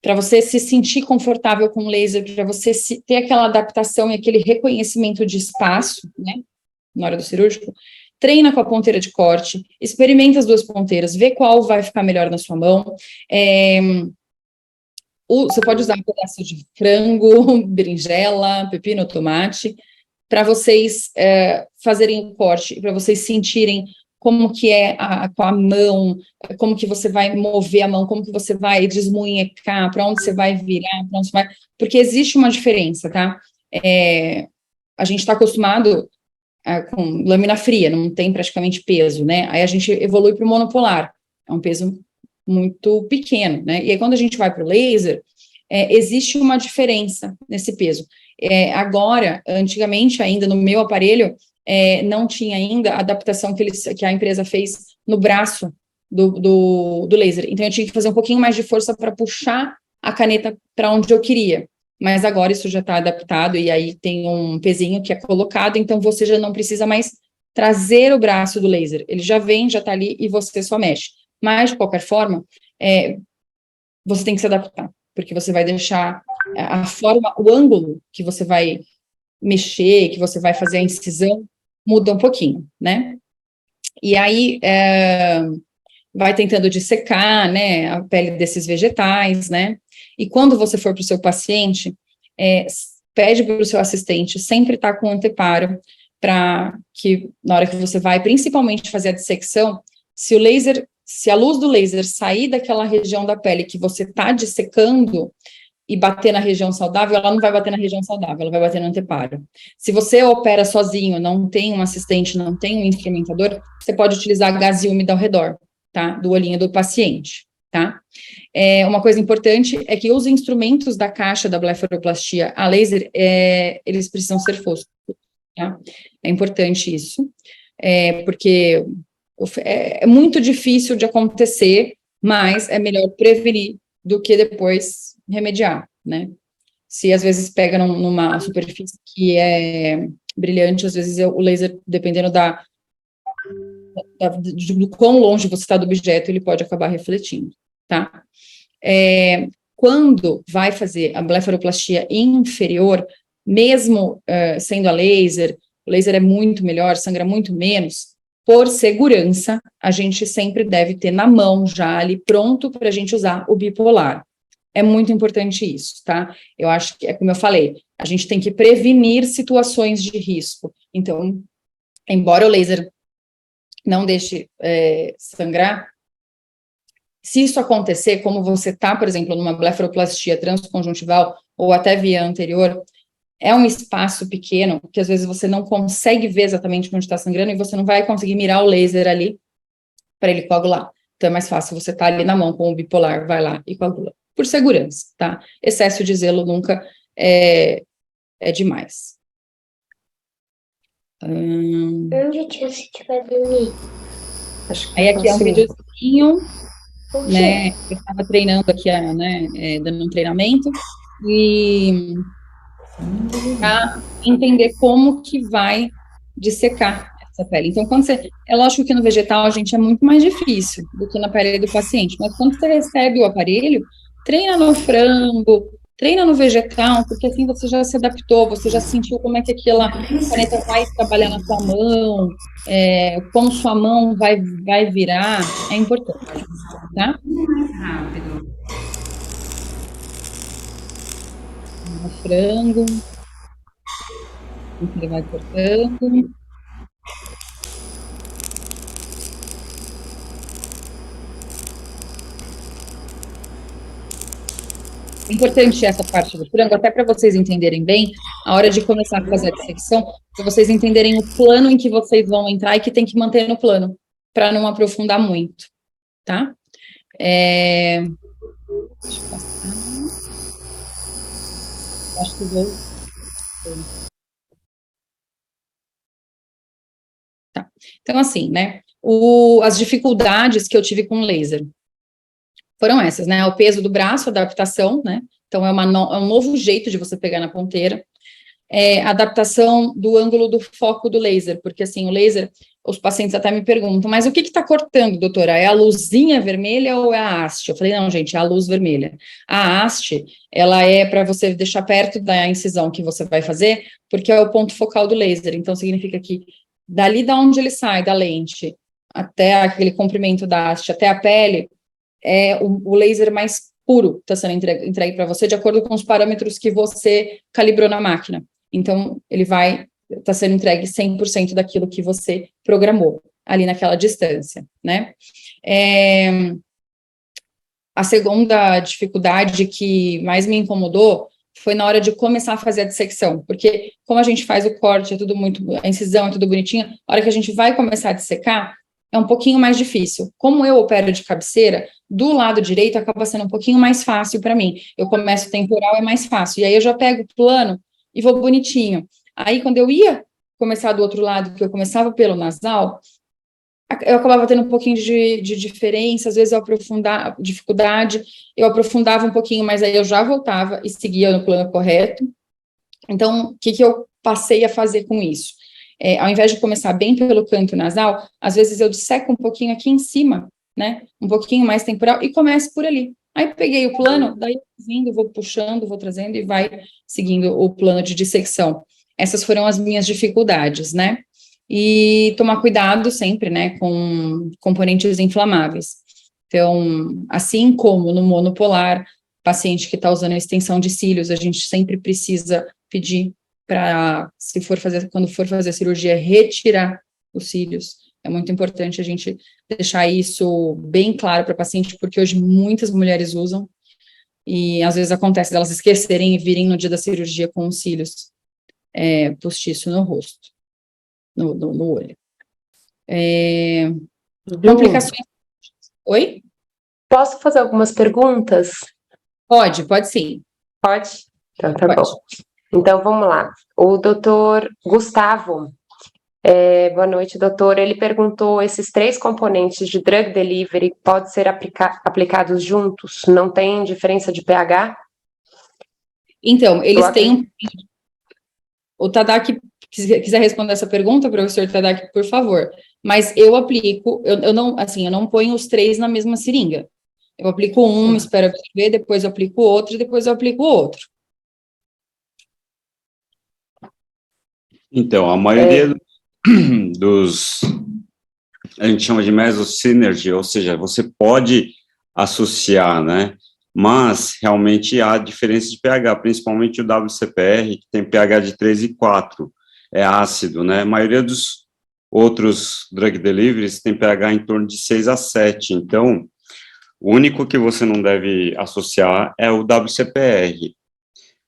para você se sentir confortável com o laser, para você ter aquela adaptação e aquele reconhecimento de espaço, né, na hora do cirúrgico, treina com a ponteira de corte, experimenta as 2 ponteiras, vê qual vai ficar melhor na sua mão. Você pode usar um pedaço de frango, berinjela, pepino, tomate, para vocês fazerem o corte, para vocês sentirem como que é com a mão, como que você vai mover a mão, como que você vai desmunhecar, para onde você vai virar, para onde você vai... Porque existe uma diferença, tá? A gente está acostumado com lâmina fria, não tem praticamente peso, né? Aí a gente evolui para o monopolar, é um peso muito pequeno, né? E aí quando a gente vai para o laser, existe uma diferença nesse peso. Agora, antigamente ainda no meu aparelho, não tinha ainda a adaptação que a empresa fez no braço do laser. Então, eu tinha que fazer um pouquinho mais de força para puxar a caneta para onde eu queria. Mas agora isso já está adaptado e aí tem um pezinho que é colocado, então você já não precisa mais trazer o braço do laser. Ele já vem, já está ali, e você só mexe. Mas, de qualquer forma, você tem que se adaptar, porque você vai deixar a forma, o ângulo que você vai mexer, que você vai fazer a incisão, muda um pouquinho, né? E aí, vai tentando dissecar, né, a pele desses vegetais, né? E quando você for para o seu paciente, pede para o seu assistente sempre estar com anteparo, para que, na hora que você vai, principalmente fazer a dissecção, se a luz do laser sair daquela região da pele que você está dissecando e bater na região saudável, ela não vai bater na região saudável, ela vai bater no anteparo. Se você opera sozinho, não tem um assistente, não tem um instrumentador, você pode utilizar gás úmido ao redor, tá? Do olhinho do paciente, tá? Uma coisa importante é que os instrumentos da caixa da blefaroplastia a laser, eles precisam ser foscos, tá? É importante isso, porque é muito difícil de acontecer, mas é melhor prevenir do que depois remediar, né? Se às vezes pega numa superfície que é brilhante, às vezes o laser, dependendo do quão longe você está do objeto, ele pode acabar refletindo, tá? Quando vai fazer a blefaroplastia inferior, mesmo sendo a laser, o laser é muito melhor, sangra muito menos, por segurança, a gente sempre deve ter na mão já ali pronto para a gente usar o bipolar. É muito importante isso, tá? Eu acho que, como eu falei, a gente tem que prevenir situações de risco. Então, embora o laser não deixe sangrar, se isso acontecer, como você está, por exemplo, numa blefaroplastia transconjuntival ou até via anterior, é um espaço pequeno, que às vezes você não consegue ver exatamente onde está sangrando e você não vai conseguir mirar o laser ali para ele coagular. Então é mais fácil você estar ali na mão com o bipolar, vai lá e coagula. Por segurança, tá? Excesso de zelo nunca é demais. Onde que você vai dormir? Aí aqui é um videozinho, né? Eu estava treinando aqui, né? Dando um treinamento e para entender como que vai dissecar essa pele. Então, é lógico que no vegetal a gente é muito mais difícil do que na pele do paciente, mas quando você recebe o aparelho, treina no frango, treina no vegetal, porque assim você já se adaptou, você já sentiu como é que aquela caneta vai trabalhar na sua mão, como sua mão vai virar, é importante, tá? Mais rápido. No frango, ele vai cortando. É importante essa parte do frango, até para vocês entenderem bem, a hora de começar a fazer a dissecção, para vocês entenderem o plano em que vocês vão entrar e que tem que manter no plano, para não aprofundar muito, tá? Deixa eu passar. Acho que vou... Tá. Então, assim, né, as dificuldades que eu tive com laser foram essas, né, o peso do braço, adaptação, né, então é um novo jeito de você pegar na ponteira, adaptação do ângulo do foco do laser, porque assim, o laser, os pacientes até me perguntam, mas o que está cortando, doutora? É a luzinha vermelha ou é a haste? Eu falei, não, gente, é a luz vermelha. A haste, ela é para você deixar perto da incisão que você vai fazer, porque é o ponto focal do laser, então significa que dali da onde ele sai, da lente, até aquele comprimento da haste, até a pele, é o laser mais puro está sendo entregue para você, de acordo com os parâmetros que você calibrou na máquina. Então, ele vai estar sendo entregue 100% daquilo que você programou, ali naquela distância, né? A segunda dificuldade que mais me incomodou foi na hora de começar a fazer a dissecção, porque como a gente faz o corte, a incisão é tudo bonitinho, a hora que a gente vai começar a dissecar, é um pouquinho mais difícil. Como eu opero de cabeceira, do lado direito acaba sendo um pouquinho mais fácil para mim. Eu começo temporal, é mais fácil. E aí eu já pego o plano e vou bonitinho. Aí quando eu ia começar do outro lado, que eu começava pelo nasal, eu acabava tendo um pouquinho de diferença, às vezes eu aprofundava um pouquinho, mas aí eu já voltava e seguia no plano correto. Então, o que eu passei a fazer com isso? ao invés de começar bem pelo canto nasal, às vezes eu disseco um pouquinho aqui em cima, né? Um pouquinho mais temporal e começo por ali. Aí peguei o plano, daí eu vindo, vou puxando, vou trazendo e vai seguindo o plano de dissecção. Essas foram as minhas dificuldades, né? E tomar cuidado sempre, né, com componentes inflamáveis. Então, assim como no monopolar, paciente que está usando a extensão de cílios, a gente sempre precisa pedir para, quando for fazer a cirurgia, retirar os cílios. É muito importante a gente deixar isso bem claro para o paciente, porque hoje muitas mulheres usam, e às vezes acontece delas esquecerem e virem no dia da cirurgia com os cílios postiço no rosto, no olho. Complicações. Oi? Posso fazer algumas perguntas? Pode sim. Pode? Então, tá Pode. bom. Então, vamos lá. O doutor Gustavo, boa noite, doutor. Ele perguntou, esses 3 componentes de drug delivery podem ser aplicados juntos? Não tem diferença de pH? Então, eles têm... O Tadaaki, quiser responder essa pergunta, professor Tadaaki, por favor. Mas eu aplico, eu não ponho os 3 na mesma seringa. Eu aplico um, espero absorver, depois eu aplico outro, e depois eu aplico outro. Então, a maioria dos, a gente chama de mesosynergy, ou seja, você pode associar, né? Mas, realmente, há diferença de pH, principalmente o WCPR, que tem pH de 3 e 4, é ácido, né? A maioria dos outros drug deliveries tem pH em torno de 6 a 7, então, o único que você não deve associar é o WCPR.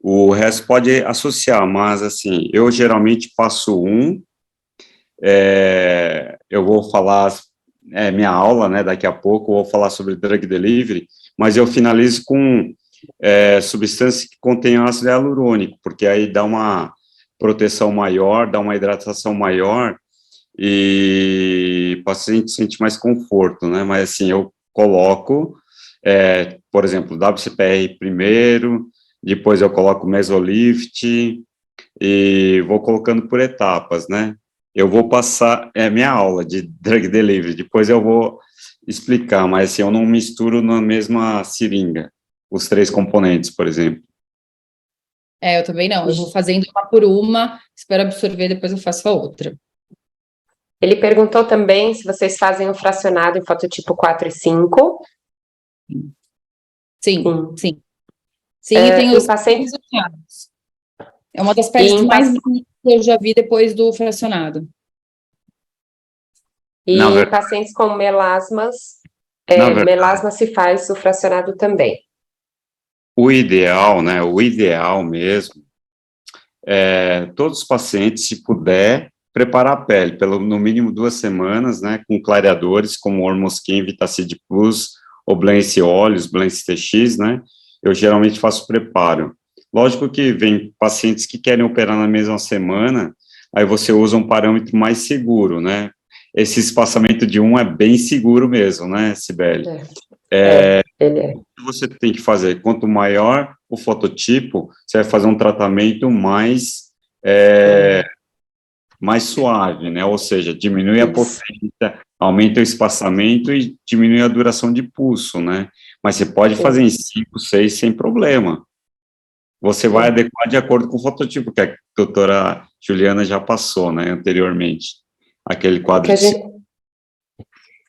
O resto pode associar, mas, assim, eu geralmente passo eu vou falar, minha aula, né, daqui a pouco, eu vou falar sobre drug delivery, mas eu finalizo com substância que contém ácido hialurônico, porque aí dá uma proteção maior, dá uma hidratação maior, e o paciente sente mais conforto, né, mas, assim, eu coloco, por exemplo, WCPR primeiro, depois eu coloco Mesolift, e vou colocando por etapas, né? Eu vou passar, minha aula de drug delivery, depois eu vou explicar, mas assim, eu não misturo na mesma seringa, os 3 componentes, por exemplo. Eu também não, eu vou fazendo uma por uma, espero absorver, depois eu faço a outra. Ele perguntou também se vocês fazem um fracionado em fototipo 4 e 5. Sim. Sim, e tem os pacientes... resultados. É uma das peles mais bonitas que eu já vi depois do fracionado. E em pacientes com melasmas, melasma se faz o fracionado também. O ideal, né, o ideal mesmo, todos os pacientes, se puder, preparar a pele, no mínimo 2 semanas, né, com clareadores, como Hormoskin, Vitacid Plus, ou Blance Olhos, Blance TX, né, eu geralmente faço preparo. Lógico que vem pacientes que querem operar na mesma semana, aí você usa um parâmetro mais seguro, né? Esse espaçamento de 1 é bem seguro mesmo, né, Cibele? Ele é. O que você tem que fazer? Quanto maior o fototipo, você vai fazer um tratamento mais suave, né? Ou seja, diminui a potência, aumenta o espaçamento e diminui a duração de pulso, né? Mas você pode fazer em 5, 6 sem problema. Você vai adequar de acordo com o fototipo, que a doutora Juliana já passou, né, anteriormente, aquele quadro O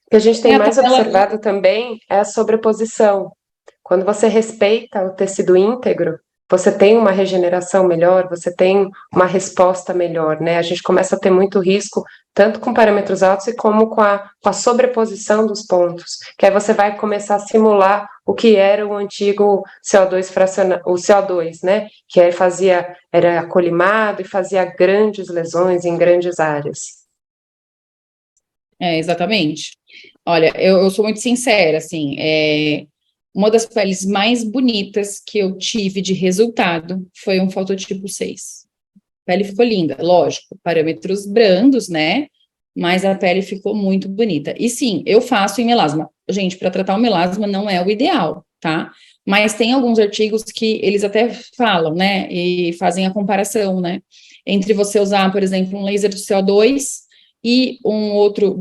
que a gente tem mais observado também é a sobreposição. Quando você respeita o tecido íntegro, você tem uma regeneração melhor, você tem uma resposta melhor, né? A gente começa a ter muito risco, tanto com parâmetros altos e como com a sobreposição dos pontos, que aí você vai começar a simular o que era o antigo CO2 o CO2, né? Que aí era colimado e fazia grandes lesões em grandes áreas. Exatamente. Olha, eu sou muito sincera, assim, uma das peles mais bonitas que eu tive de resultado foi um fototipo 6. A pele ficou linda, lógico, parâmetros brandos, né? Mas a pele ficou muito bonita. E sim, eu faço em melasma. Gente, para tratar o melasma não é o ideal, tá? Mas tem alguns artigos que eles até falam, né? E fazem a comparação, né? entre você usar, por exemplo, um laser de CO2 e um outro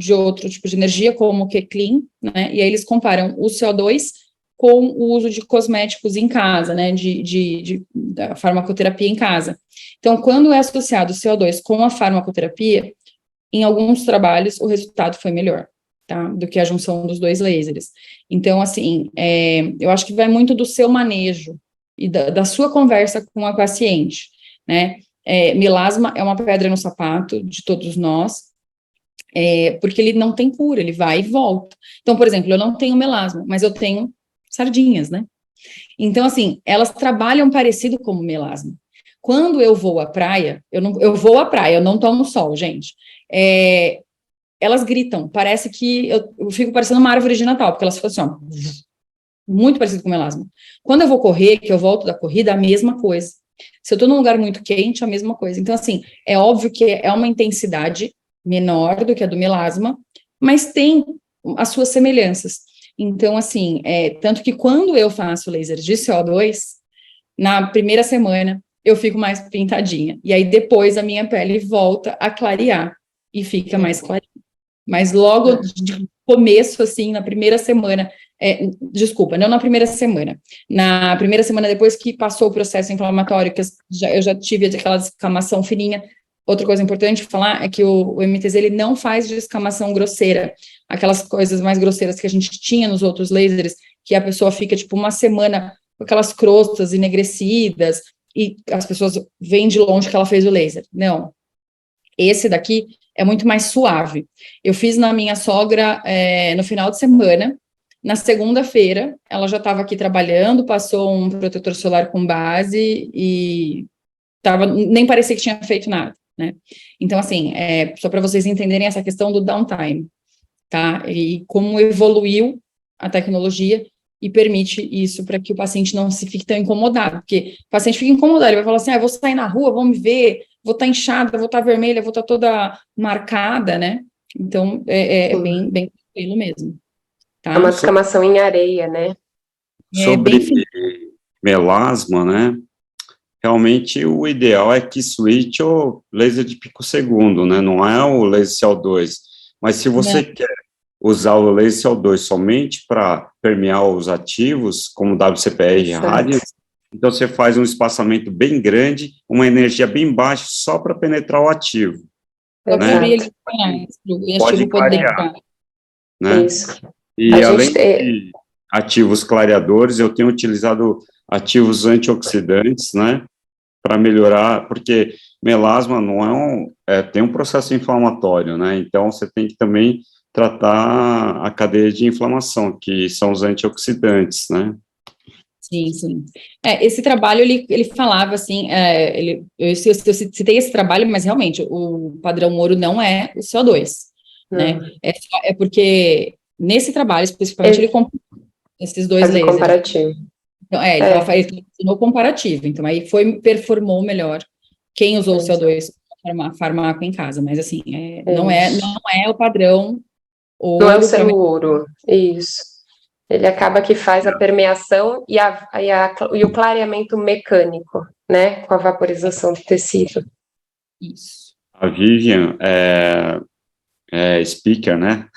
tipo de energia, como o Q-Clean, né? E aí eles comparam o CO2 com o uso de cosméticos em casa, né? Da farmacoterapia em casa. Então, quando é associado o CO2 com a farmacoterapia, em alguns trabalhos o resultado foi melhor, tá? Do que a junção dos dois lasers. Então, assim, eu acho que vai muito do seu manejo e da sua conversa com a paciente, né? Melasma é uma pedra no sapato de todos nós, porque ele não tem cura, ele vai e volta. Então, por exemplo, eu não tenho melasma, mas eu tenho sardinhas, né? Então, assim, elas trabalham parecido como melasma. Quando eu vou à praia, eu vou à praia, eu não tomo sol, gente. Elas gritam, parece que eu fico parecendo uma árvore de Natal, porque elas ficam assim, ó, muito parecido com melasma. Quando eu vou correr, que eu volto da corrida, a mesma coisa. Se eu tô num lugar muito quente, a mesma coisa. Então, assim, é óbvio que é uma intensidade menor do que a do melasma, mas tem as suas semelhanças. Então, assim, tanto que quando eu faço laser de CO2, na primeira semana, eu fico mais pintadinha. E aí, depois, a minha pele volta a clarear e fica mais clarinha. Mas logo de começo, assim, na primeira semana, desculpa, não na primeira semana, na primeira semana depois que passou o processo inflamatório, que eu já tive aquela descamação fininha. Outra coisa importante falar é que o MTZ, ele não faz descamação grosseira, aquelas coisas mais grosseiras que a gente tinha nos outros lasers, que a pessoa fica, tipo, uma semana com aquelas crostas enegrecidas, e as pessoas veem de longe que ela fez o laser. Não. Esse daqui é muito mais suave. Eu fiz na minha sogra no final de semana. Na segunda-feira, ela já estava aqui trabalhando, passou um protetor solar com base e nem parecia que tinha feito nada, né? Então, assim, só para vocês entenderem essa questão do downtime, tá? E como evoluiu a tecnologia e permite isso para que o paciente não se fique tão incomodado, porque o paciente fica incomodado, ele vai falar assim, eu vou sair na rua, vão me ver, vou estar inchada, vou estar vermelha, vou estar toda marcada, né? Então, bem, bem tranquilo mesmo, tá? É uma descamação em areia, né? Sobre bem melasma, né? Realmente o ideal é que switch o laser de picosegundo, né? Não é o laser CO2. Mas se você quer usar o laser CO2 somente para permear os ativos, como WCPR e Radiance, então você faz um espaçamento bem grande, uma energia bem baixa, só para penetrar o ativo. Né? Pode clarear. Né? Isso. E além de ativos clareadores, eu tenho utilizado ativos antioxidantes, né? Para melhorar, porque melasma não tem um processo inflamatório, né? Então você tem que também tratar a cadeia de inflamação, que são os antioxidantes, né? Sim, sim. Esse trabalho, ele falava assim, eu citei esse trabalho, mas realmente o padrão ouro não é o CO2, né? É porque nesse trabalho, especificamente, ele compara esses dois lasers. Comparativo. Então, ele ensinou comparativo, então aí performou melhor quem usou o CO2 para farmaco em casa, mas assim, não é o padrão ouro. Não é o selo ouro, isso. Ele acaba que faz a permeação e o clareamento mecânico, né, com a vaporização do tecido. Isso. A Vivian é speaker, né,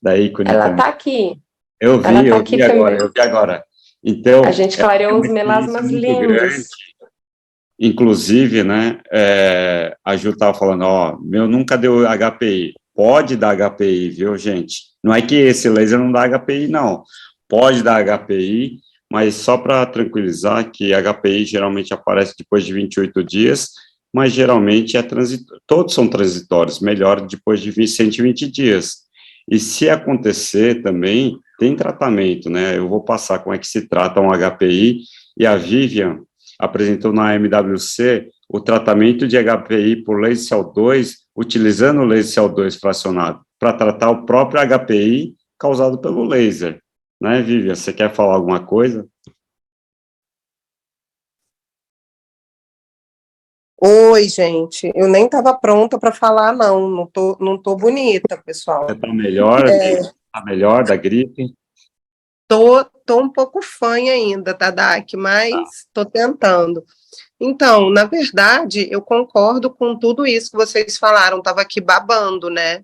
da ícone. Ela está aqui. Eu vi agora. Então, a gente clareou uns melasmas lindos. Grande. Inclusive, né, a Ju estava falando, meu nunca deu HPI. Pode dar HPI, viu, gente? Não é que esse laser não dá HPI, não. Pode dar HPI, mas só para tranquilizar que HPI geralmente aparece depois de 28 dias, mas geralmente todos são transitórios, melhor depois de 120 dias. E se acontecer também, tem tratamento, né? Eu vou passar como é que se trata um HPI, e a Vivian apresentou na MWC o tratamento de HPI por laser CO2, utilizando o laser CO2 fracionado, para tratar o próprio HPI causado pelo laser. Né, Vivian? Você quer falar alguma coisa? Oi, gente. Eu nem estava pronta para falar, não. Não tô bonita, pessoal. Você está melhor? Está melhor da gripe? Tô um pouco fanha ainda, tá, Dak? Mas tô tentando. Então, na verdade, eu concordo com tudo isso que vocês falaram, estava aqui babando, né?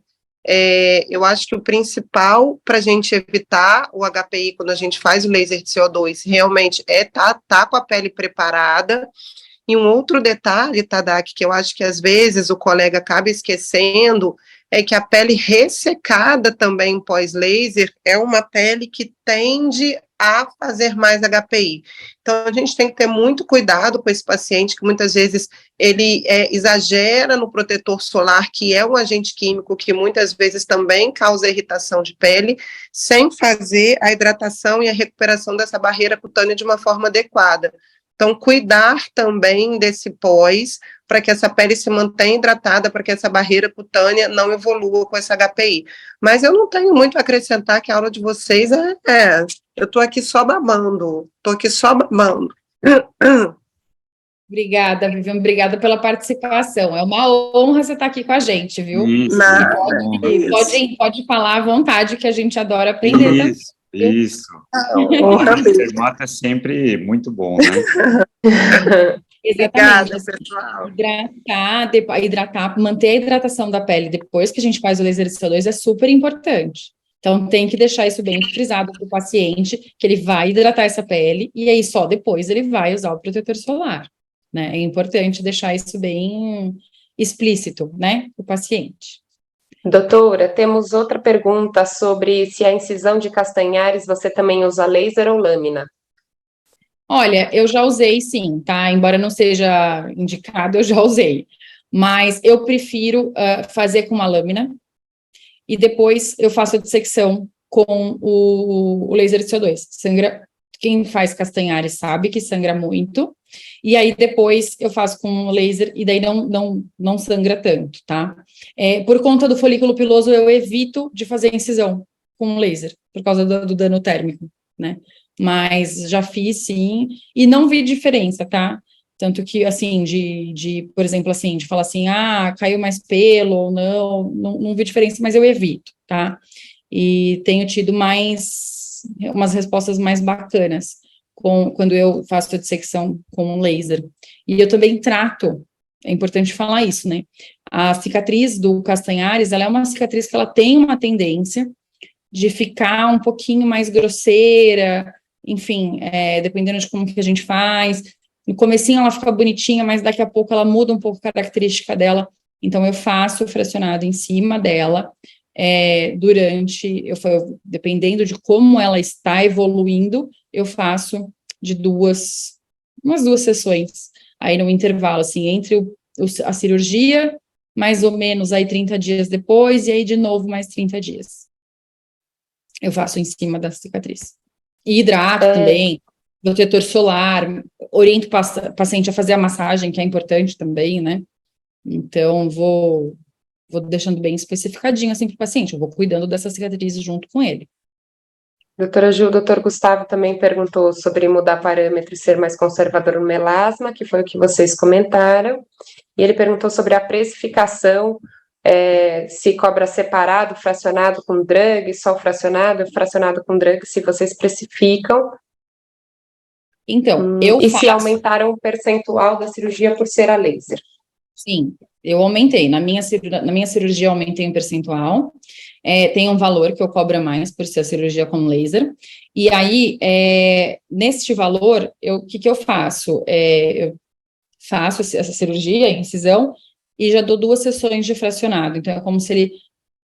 Eu acho que o principal para a gente evitar o HPI quando a gente faz o laser de CO2 realmente é tá com a pele preparada. E um outro detalhe, Tadak, que eu acho que às vezes o colega acaba esquecendo, é que a pele ressecada também pós-laser é uma pele que tende a fazer mais HPI. Então, a gente tem que ter muito cuidado com esse paciente, que muitas vezes ele exagera no protetor solar, que é um agente químico que muitas vezes também causa irritação de pele, sem fazer a hidratação e a recuperação dessa barreira cutânea de uma forma adequada. Então, cuidar também desse pós, para que essa pele se mantenha hidratada, para que essa barreira cutânea não evolua com esse HPI. Mas eu não tenho muito a acrescentar, que a aula de vocês eu estou aqui só babando, Obrigada, Vivian, obrigada pela participação. É uma honra você estar aqui com a gente, viu? Isso, Pode falar à vontade, que a gente adora aprender também. Isso. Honra Ser mata é sempre muito bom, né? Obrigada, Exatamente. pessoal. Hidratar, manter a hidratação da pele depois que a gente faz o laser de CO2 é super importante. Então, tem que deixar isso bem frisado para o paciente, que ele vai hidratar essa pele, e aí só depois ele vai usar o protetor solar, né? É importante deixar isso bem explícito, né, para o paciente. Doutora, temos outra pergunta sobre se a incisão de Castanhares você também usa laser ou lâmina. Olha, eu já usei sim, tá? Embora não seja indicado, eu já usei. Mas eu prefiro fazer com uma lâmina e depois eu faço a dissecção com o laser de CO2. Sangra, quem faz Castanhares sabe que sangra muito. E aí depois eu faço com o laser e daí não sangra tanto, tá? Por conta do folículo piloso, eu evito de fazer incisão com o laser, por causa do dano térmico, né? Mas já fiz, sim, e não vi diferença, tá? Tanto que, assim, por exemplo, assim, de falar assim, caiu mais pelo ou não vi diferença, mas eu evito, tá? E tenho tido umas respostas mais bacanas quando eu faço a dissecção com um laser. E eu também trato, é importante falar isso, né? A cicatriz do Castanhares, ela é uma cicatriz que ela tem uma tendência de ficar um pouquinho mais grosseira, enfim, dependendo de como que a gente faz. No comecinho ela fica bonitinha, mas daqui a pouco ela muda um pouco a característica dela. Então, eu faço o fracionado em cima dela, dependendo de como ela está evoluindo, eu faço umas duas sessões, aí no intervalo, assim, entre a cirurgia, mais ou menos aí 30 dias depois, e aí de novo mais 30 dias. Eu faço em cima da cicatriz. E hidrato também, protetor solar, oriento o paciente a fazer a massagem, que é importante também, né? Então, vou deixando bem especificadinho assim para o paciente, eu vou cuidando dessa cicatriz junto com ele. Doutora Ju, o doutor Gustavo também perguntou sobre mudar parâmetro e ser mais conservador no melasma, que foi o que vocês comentaram, e ele perguntou sobre a precificação, se cobra separado, fracionado com drug, só fracionado com drug, se vocês precificam. Então, se aumentaram o percentual da cirurgia por ser a laser. Sim, eu aumentei. Na minha cirurgia, eu aumentei um percentual. Tem um valor que eu cobro mais por ser a cirurgia com laser. E aí, neste valor, o que eu faço? Eu faço essa cirurgia, a incisão, e já dou 2 sessões de fracionado. Então, é como se ele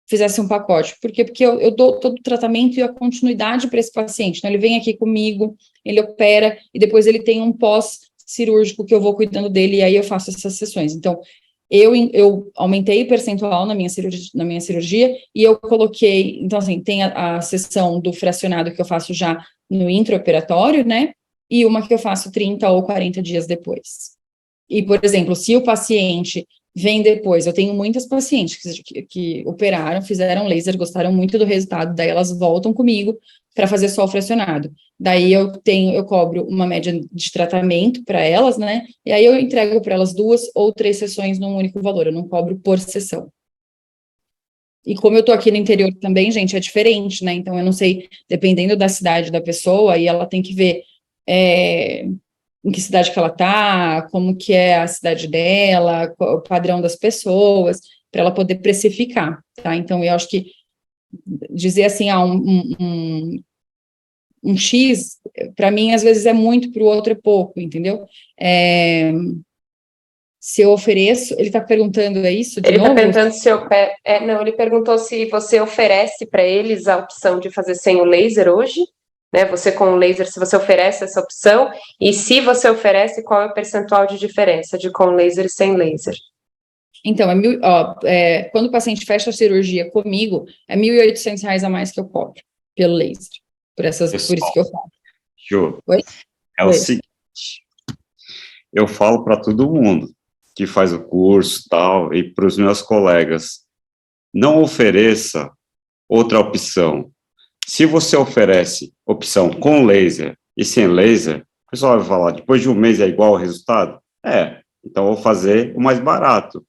fizesse um pacote. Por quê? Porque eu dou todo o tratamento e a continuidade para esse paciente. Então, ele vem aqui comigo, ele opera, e depois ele tem um pós-cirúrgico que eu vou cuidando dele, e aí eu faço essas sessões. Então, eu aumentei o percentual na minha cirurgia, e eu coloquei, então, assim, tem a sessão do fracionado que eu faço já no intraoperatório, né, e uma que eu faço 30 ou 40 dias depois. E, por exemplo, se o paciente vem depois, eu tenho muitas pacientes que operaram, fizeram laser, gostaram muito do resultado, daí elas voltam comigo para fazer só o fracionado. Daí eu cobro uma média de tratamento para elas, né? E aí eu entrego para elas 2 ou 3 sessões num único valor, eu não cobro por sessão. E como eu tô aqui no interior também, gente, é diferente, né? Então eu não sei, dependendo da cidade da pessoa, aí ela tem que ver em que cidade que ela está, como que é a cidade dela, o padrão das pessoas, para ela poder precificar, tá? Então, eu acho que dizer assim, um X, para mim, às vezes é muito, para o outro é pouco, entendeu? Se eu ofereço, ele está perguntando, é isso de Ele está novo? perguntando se eu. Não, ele perguntou se você oferece para eles a opção de fazer sem o laser hoje, né? Você com o laser, se você oferece essa opção, e se você oferece, qual é o percentual de diferença de com laser e sem laser? Então, quando o paciente fecha a cirurgia comigo, é R$ 1.800 a mais que eu cobro pelo laser, por isso que eu falo. Ju, Oi? é o seguinte, eu falo para todo mundo que faz o curso tal, e para os meus colegas, não ofereça outra opção. Se você oferece opção com laser e sem laser, o pessoal vai falar, depois de um mês é igual o resultado? Então eu vou fazer o mais barato.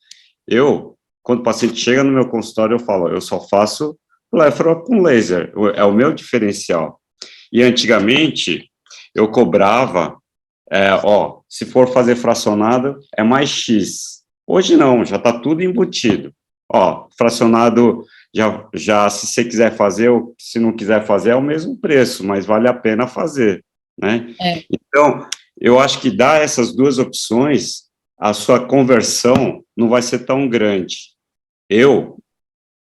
Quando o paciente chega no meu consultório, eu falo, eu só faço blefaro com laser, é o meu diferencial. E antigamente, eu cobrava, se for fazer fracionado, é mais X. Hoje não, já está tudo embutido. Fracionado, já se você quiser fazer, ou se não quiser fazer, é o mesmo preço, mas vale a pena fazer, né? Então, eu acho que dar essas duas opções, a sua conversão não vai ser tão grande.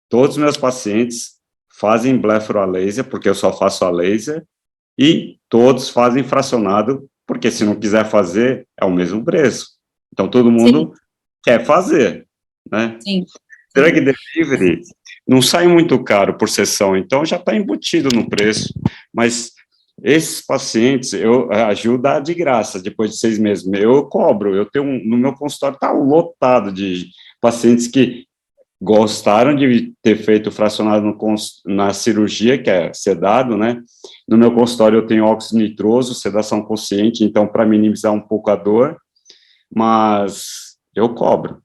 Todos os meus pacientes fazem blefaro a laser, porque eu só faço a laser, e todos fazem fracionado, porque se não quiser fazer, é o mesmo preço. Então, todo mundo quer fazer, né? Sim. Drug delivery não sai muito caro por sessão, então já está embutido no preço, mas esses pacientes, eu ajudo de graça, depois de 6 meses, eu cobro, no meu consultório está lotado de pacientes que gostaram de ter feito fracionado na cirurgia, que é sedado, né? No meu consultório eu tenho óxido nitroso, sedação consciente, então para minimizar um pouco a dor, mas eu cobro.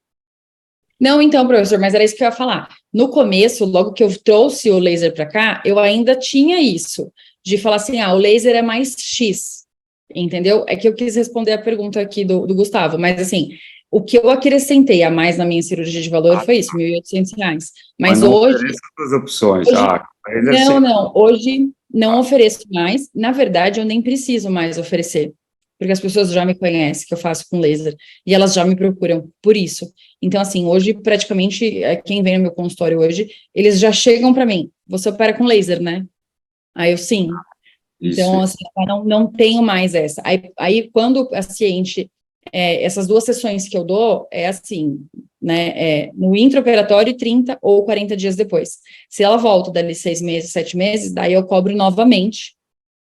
Não, então, professor, mas era isso que eu ia falar. No começo, logo que eu trouxe o laser para cá, eu ainda tinha isso, de falar assim, o laser é mais X, entendeu? É que eu quis responder a pergunta aqui do Gustavo, mas assim, o que eu acrescentei a mais na minha cirurgia de valor foi isso, R$ 1.800. Mas não hoje... as opções. Hoje não ofereço mais. Na verdade, eu nem preciso mais oferecer, porque as pessoas já me conhecem que eu faço com laser, e elas já me procuram por isso. Então, assim, hoje, praticamente, quem vem no meu consultório hoje, eles já chegam para mim, você opera com laser, né? Aí eu, sim. Então, assim, eu não tenho mais essa. Aí quando o paciente, essas 2 sessões que eu dou, é assim, né, no intraoperatório 30 ou 40 dias depois. Se ela volta dali 6 meses, 7 meses, daí eu cobro novamente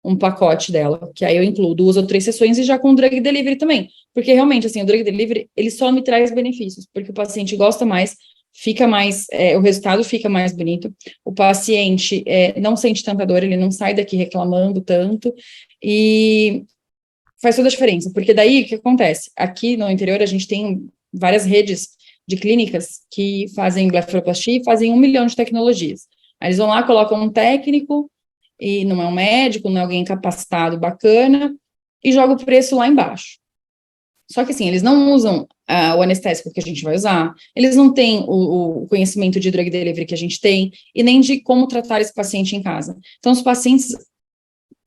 um pacote dela, que aí eu incluo 2 ou 3 sessões e já com drug delivery também, porque realmente, assim, o drug delivery, ele só me traz benefícios, porque o paciente gosta mais, fica mais, o resultado fica mais bonito, o paciente não sente tanta dor, ele não sai daqui reclamando tanto, e faz toda a diferença, porque daí, o que acontece? Aqui no interior, a gente tem várias redes de clínicas que fazem blefaroplastia e fazem 1 milhão de tecnologias. Aí eles vão lá, colocam um técnico, e não é um médico, não é alguém capacitado, bacana, e joga o preço lá embaixo. Só que, assim, eles não usam o anestésico que a gente vai usar, eles não têm o conhecimento de drug delivery que a gente tem, e nem de como tratar esse paciente em casa. Então, os pacientes,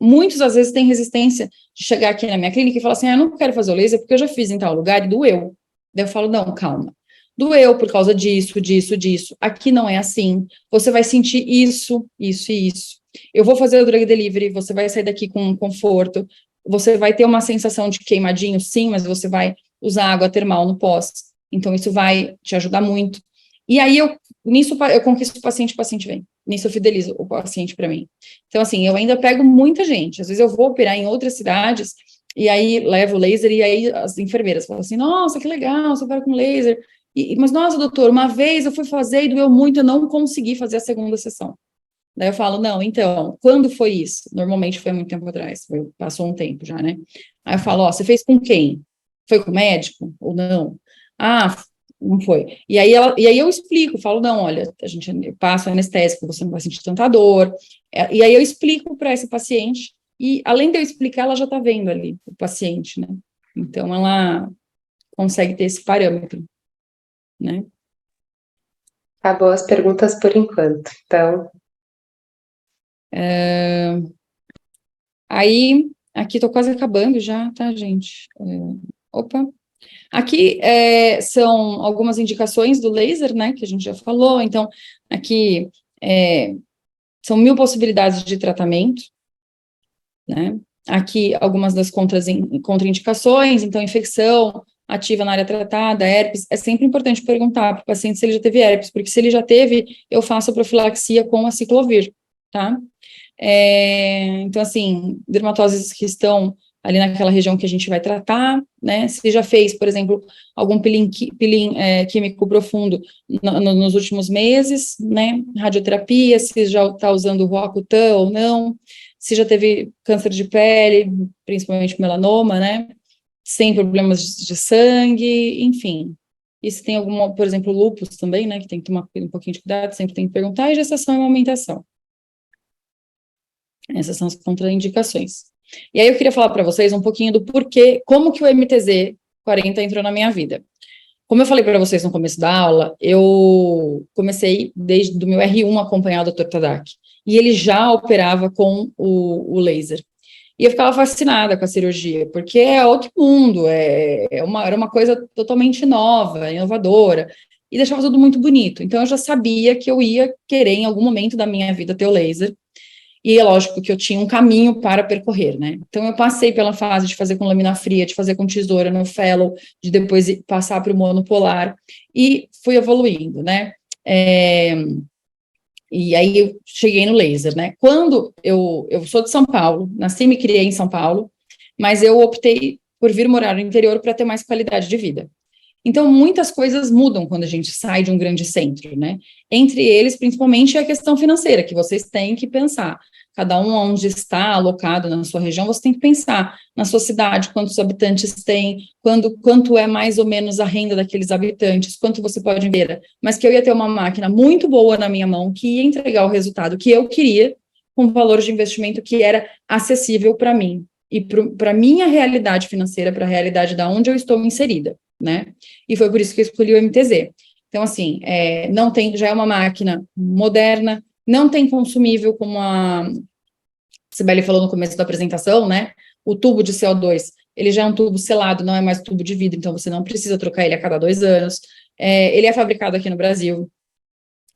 muitos, às vezes, têm resistência de chegar aqui na minha clínica e falar assim, eu não quero fazer o laser porque eu já fiz em tal lugar e doeu. Daí eu falo, não, calma. Doeu por causa disso, disso, disso. Aqui não é assim. Você vai sentir isso, isso e isso. Eu vou fazer o drug delivery, você vai sair daqui com conforto, você vai ter uma sensação de queimadinho, sim, mas você vai usar água termal no pós, então isso vai te ajudar muito. E aí, nisso eu conquisto o paciente vem, nisso eu fidelizo o paciente para mim. Então, assim, eu ainda pego muita gente, às vezes eu vou operar em outras cidades, e aí levo o laser, e aí as enfermeiras falam assim, nossa, que legal, você opera com laser, mas nossa, doutor, uma vez eu fui fazer e doeu muito, eu não consegui fazer a segunda sessão. Daí eu falo, não, então, quando foi isso? Normalmente foi muito tempo atrás, passou um tempo já, né? Aí eu falo, você fez com quem? Foi com o médico ou não? Não foi. E aí eu explico, falo, não, olha, eu passo anestésico, você não vai sentir tanta dor. E aí eu explico para esse paciente, e além de eu explicar, ela já está vendo ali, o paciente, né? Então, ela consegue ter esse parâmetro, né? Acabou as perguntas por enquanto. Então, Aí, aqui tô quase acabando já, tá, gente? Opa. Aqui são algumas indicações do laser, né, que a gente já falou. Então, aqui são 1000 possibilidades de tratamento, né? Aqui algumas das contraindicações, então, infecção ativa na área tratada, herpes. É sempre importante perguntar para o paciente se ele já teve herpes, porque se ele já teve, eu faço a profilaxia com a ciclovir, tá? Então, assim, dermatoses que estão ali naquela região que a gente vai tratar, né? Se já fez, por exemplo, algum peeling químico profundo nos últimos meses, né? Radioterapia, se já está usando Roacutan ou não, se já teve câncer de pele, principalmente melanoma, né? Sem problemas de sangue, enfim. E se tem alguma, por exemplo, lúpus também, né? Que tem que tomar um pouquinho de cuidado, sempre tem que perguntar, e gestação e amamentação. Essas são as contraindicações. E aí eu queria falar para vocês um pouquinho do porquê, como que o MTZ 40 entrou na minha vida. Como eu falei para vocês no começo da aula, eu comecei desde o meu R1 a acompanhar o Dr. Tadak, e ele já operava com o laser. E eu ficava fascinada com a cirurgia, porque é outro mundo, era uma coisa totalmente nova, inovadora, e deixava tudo muito bonito. Então eu já sabia que eu ia querer, em algum momento da minha vida, ter o laser. E é lógico que eu tinha um caminho para percorrer, né? Então, eu passei pela fase de fazer com lâmina fria, de fazer com tesoura no fellow, de depois passar para o monopolar, e fui evoluindo, né? E aí, eu cheguei no laser, né? Quando eu sou de São Paulo, nasci e me criei em São Paulo, mas eu optei por vir morar no interior para ter mais qualidade de vida. Então, muitas coisas mudam quando a gente sai de um grande centro, né? Entre eles, principalmente, a questão financeira, que vocês têm que pensar. Cada um onde está alocado na sua região, você tem que pensar na sua cidade, quantos habitantes tem, quanto é mais ou menos a renda daqueles habitantes, quanto você pode ver. Mas que eu ia ter uma máquina muito boa na minha mão, que ia entregar o resultado que eu queria, com um valor de investimento que era acessível para mim, e para a minha realidade financeira, para a realidade da onde eu estou inserida, né? E foi por isso que eu escolhi o MTZ. Então, assim, não tem, já é uma máquina moderna, não tem consumível, como a Sibeli falou no começo da apresentação, né? O tubo de CO2, ele já é um tubo selado, não é mais tubo de vidro, então você não precisa trocar ele a cada 2 anos. Ele é fabricado aqui no Brasil,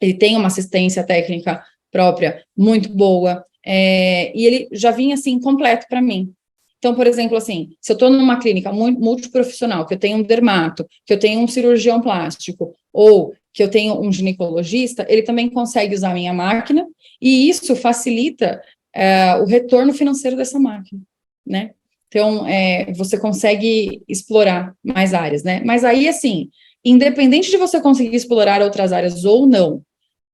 ele tem uma assistência técnica própria muito boa, e ele já vinha, assim, completo para mim. Então, por exemplo, assim, se eu estou numa clínica multiprofissional, que eu tenho um dermato, que eu tenho um cirurgião plástico, ou que eu tenho um ginecologista, ele também consegue usar a minha máquina, e isso facilita o retorno financeiro dessa máquina, né? Então, você consegue explorar mais áreas, né? Mas aí, assim, independente de você conseguir explorar outras áreas ou não,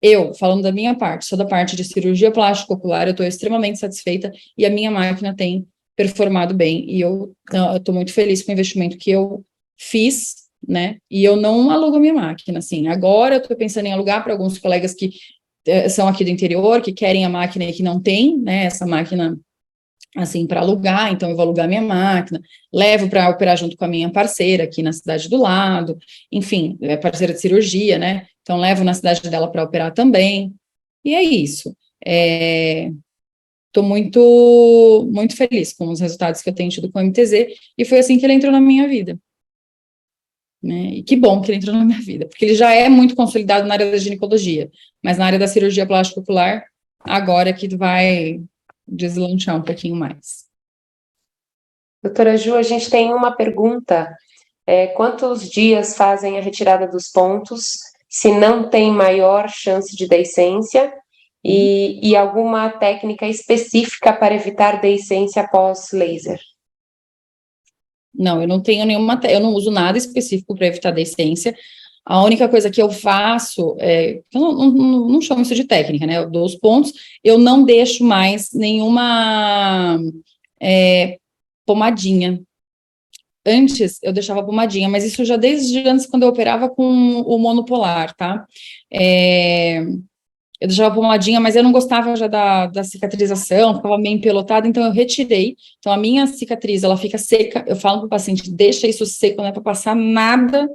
eu, falando da minha parte, sou da parte de cirurgia plástica ocular, eu estou extremamente satisfeita, e a minha máquina tem performado bem, e eu estou muito feliz com o investimento que eu fiz, né, e eu não alugo a minha máquina, assim, agora eu estou pensando em alugar para alguns colegas que são aqui do interior, que querem a máquina e que não tem, né, essa máquina, assim, para alugar, então eu vou alugar minha máquina, levo para operar junto com a minha parceira aqui na cidade do lado, enfim, é parceira de cirurgia, né, então levo na cidade dela para operar também, e é isso. Estou muito, muito feliz com os resultados que eu tenho tido com o MTZ, e foi assim que ele entrou na minha vida. Né? E que bom que ele entrou na minha vida, porque ele já é muito consolidado na área da ginecologia, mas na área da cirurgia plástica ocular, agora que vai deslanchar um pouquinho mais. doutora Ju, a gente tem uma pergunta. Quantos dias fazem a retirada dos pontos, se não tem maior chance de deiscência? E alguma técnica específica para evitar deiscência após laser? Não, eu não tenho eu não uso nada específico para evitar deiscência. A única coisa que eu faço, eu não chamo isso de técnica, né? Eu dou os pontos, eu não deixo mais nenhuma pomadinha. Antes, eu deixava pomadinha, mas isso já desde antes, quando eu operava com o monopolar, tá? eu deixava pomadinha, mas eu não gostava já da cicatrização, ficava meio empelotada, então eu retirei. Então, a minha cicatriz, ela fica seca, eu falo para o paciente, deixa isso seco, não é para passar nada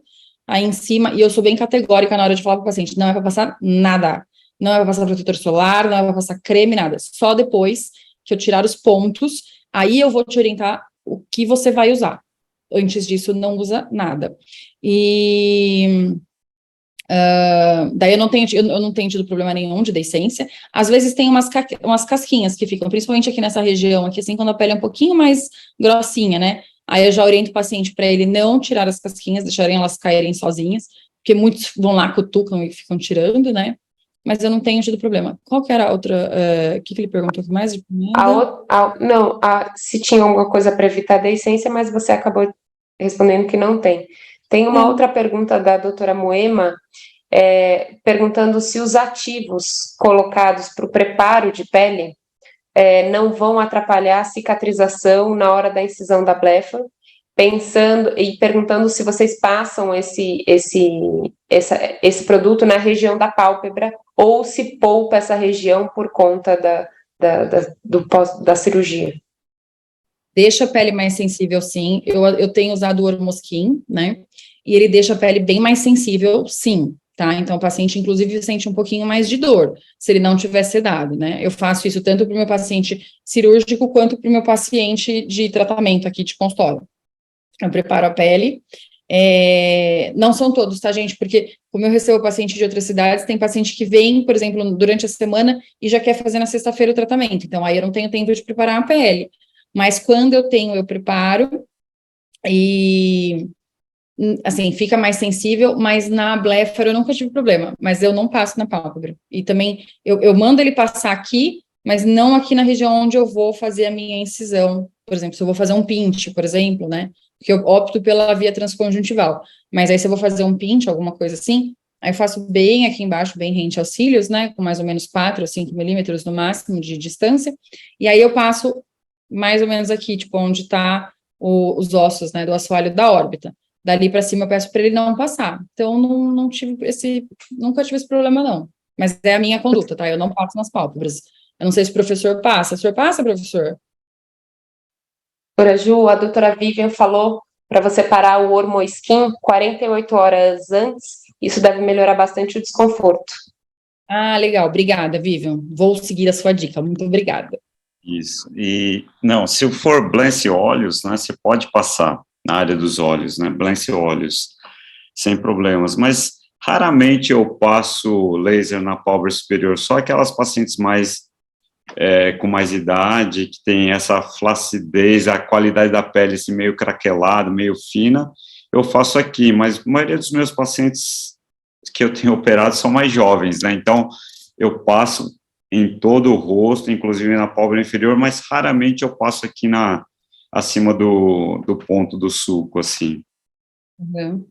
aí em cima, e eu sou bem categórica na hora de falar para o paciente, não é para passar nada, não é para passar protetor solar, não é para passar creme, nada, só depois que eu tirar os pontos, aí eu vou te orientar o que você vai usar. Antes disso, não usa nada. E... daí eu não tenho tido problema nenhum de deiscência. Às vezes tem umas casquinhas que ficam, principalmente aqui nessa região, aqui assim, quando a pele é um pouquinho mais grossinha, né? Aí eu já oriento o paciente para ele não tirar as casquinhas, deixarem elas caírem sozinhas, porque muitos vão lá, cutucam e ficam tirando, né? Mas eu não tenho tido problema. Qual que era a outra? O que ele perguntou mais? Se tinha alguma coisa para evitar a deiscência, mas você acabou respondendo que não tem. Tem uma outra pergunta da doutora Moema, perguntando se os ativos colocados para o preparo de pele não vão atrapalhar a cicatrização na hora da incisão da blefa, perguntando se vocês passam esse produto na região da pálpebra ou se poupa essa região por conta da cirurgia. Deixa a pele mais sensível, sim. Eu tenho usado o Ormoskin, né? E ele deixa a pele bem mais sensível, sim, tá? Então, o paciente, inclusive, sente um pouquinho mais de dor, se ele não tiver sedado, né? Eu faço isso tanto para o meu paciente cirúrgico, quanto para o meu paciente de tratamento aqui de consultório. Eu preparo a pele. Não são todos, tá, gente? Porque, como eu recebo paciente de outras cidades, tem paciente que vem, por exemplo, durante a semana e já quer fazer na sexta-feira o tratamento. Então, aí eu não tenho tempo de preparar a pele. Mas quando eu preparo e, assim, fica mais sensível, mas na blefaro eu nunca tive problema, mas eu não passo na pálpebra. E também, eu mando ele passar aqui, mas não aqui na região onde eu vou fazer a minha incisão. Por exemplo, se eu vou fazer um pinte, por exemplo, né, porque eu opto pela via transconjuntival. Mas aí se eu vou fazer um pinte, alguma coisa assim, aí eu faço bem aqui embaixo, bem rente aos cílios, né, com mais ou menos 4 ou 5 milímetros no máximo de distância, e aí eu passo mais ou menos aqui, tipo, onde tá os ossos, né, do assoalho da órbita. Dali para cima eu peço para ele não passar. Então, nunca tive esse problema, não. Mas é a minha conduta, tá? Eu não passo nas pálpebras. Eu não sei se o professor passa. O senhor passa, professor? Doutora Ju, a doutora Vivian falou para você parar o Ormoskin 48 horas antes. Isso deve melhorar bastante o desconforto. Ah, legal. Obrigada, Vivian. Vou seguir a sua dica. Muito obrigada. Isso. E, não, se for Blance Olhos, né, você pode passar na área dos olhos, né, Blance Olhos, sem problemas, mas raramente eu passo laser na pálpebra superior, só aquelas pacientes com mais idade, que tem essa flacidez, a qualidade da pele assim, meio craquelada, meio fina, eu faço aqui, mas a maioria dos meus pacientes que eu tenho operado são mais jovens, né, então eu passo em todo o rosto, inclusive na pálpebra inferior, mas raramente eu passo aqui acima do ponto do sulco, assim. Uhum.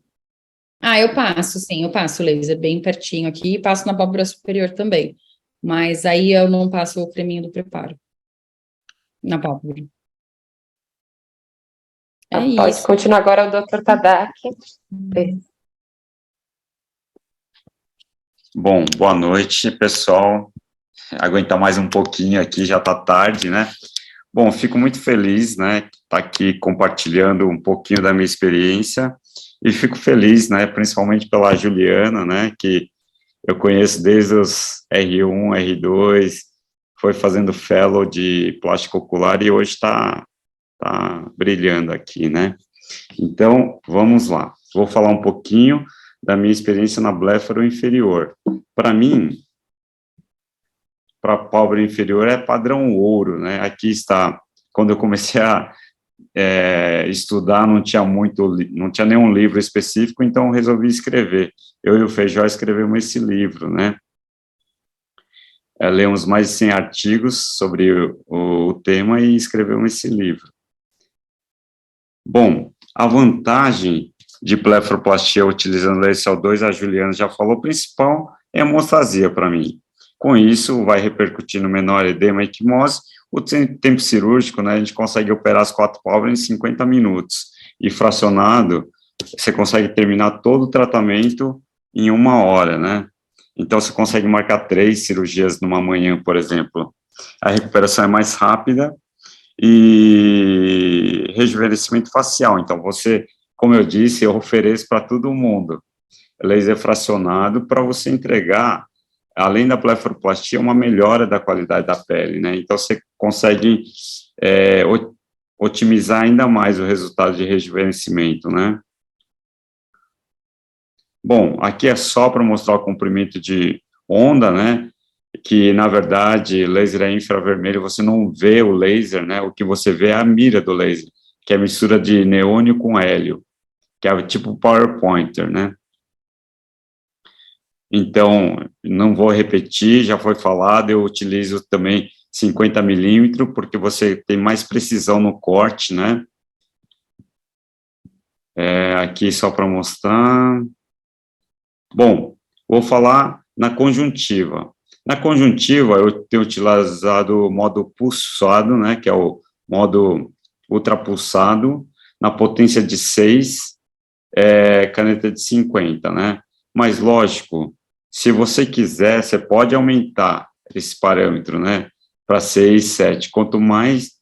Eu passo, sim, eu passo laser bem pertinho aqui, e passo na pálpebra superior também, mas aí eu não passo o creminho do preparo na pálpebra. Pode isso. continuar agora o Dr. Tadak. Bom, boa noite, pessoal. Aguentar mais um pouquinho aqui, já está tarde, né? Bom, fico muito feliz, né, estar aqui compartilhando um pouquinho da minha experiência, e fico feliz, né, principalmente pela Juliana, né, que eu conheço desde os R1, R2, foi fazendo fellow de plástico ocular e hoje está brilhando aqui, né? Então, vamos lá. Vou falar um pouquinho da minha experiência na blefaro inferior. Para mim, para a pálpebra inferior é padrão ouro, né? Aqui está, quando eu comecei a estudar, não tinha nenhum livro específico, então resolvi escrever. Eu e o Feijó escrevemos esse livro, né? Lemos mais de 100 artigos sobre o tema e escrevemos esse livro. Bom, a vantagem de blefaroplastia utilizando laser CO2, a Juliana já falou, principal é a hemostasia para mim. Com isso, vai repercutir no menor edema e equimose. O tempo cirúrgico, né, a gente consegue operar as 4 pálpebras em 50 minutos. E fracionado, você consegue terminar todo o tratamento em 1 hora, né? Então, você consegue marcar 3 cirurgias numa manhã, por exemplo. A recuperação é mais rápida e rejuvenescimento facial. Então, você, como eu disse, eu ofereço para todo mundo laser fracionado para você entregar, além da blefaroplastia, uma melhora da qualidade da pele, né? Então, você consegue otimizar ainda mais o resultado de rejuvenescimento, né? Bom, aqui é só para mostrar o comprimento de onda, né? Que, na verdade, laser é infravermelho, você não vê o laser, né? O que você vê é a mira do laser, que é a mistura de neônio com hélio, que é tipo power pointer, né? Então, não vou repetir, já foi falado, eu utilizo também 50 milímetros, porque você tem mais precisão no corte, né? Aqui só para mostrar. Bom, vou falar na conjuntiva. Na conjuntiva, eu tenho utilizado o modo pulsado, né, que é o modo ultrapulsado, na potência de 6, caneta de 50, né? Mas, lógico, se você quiser, você pode aumentar esse parâmetro, né, para 6, 7. Quanto mais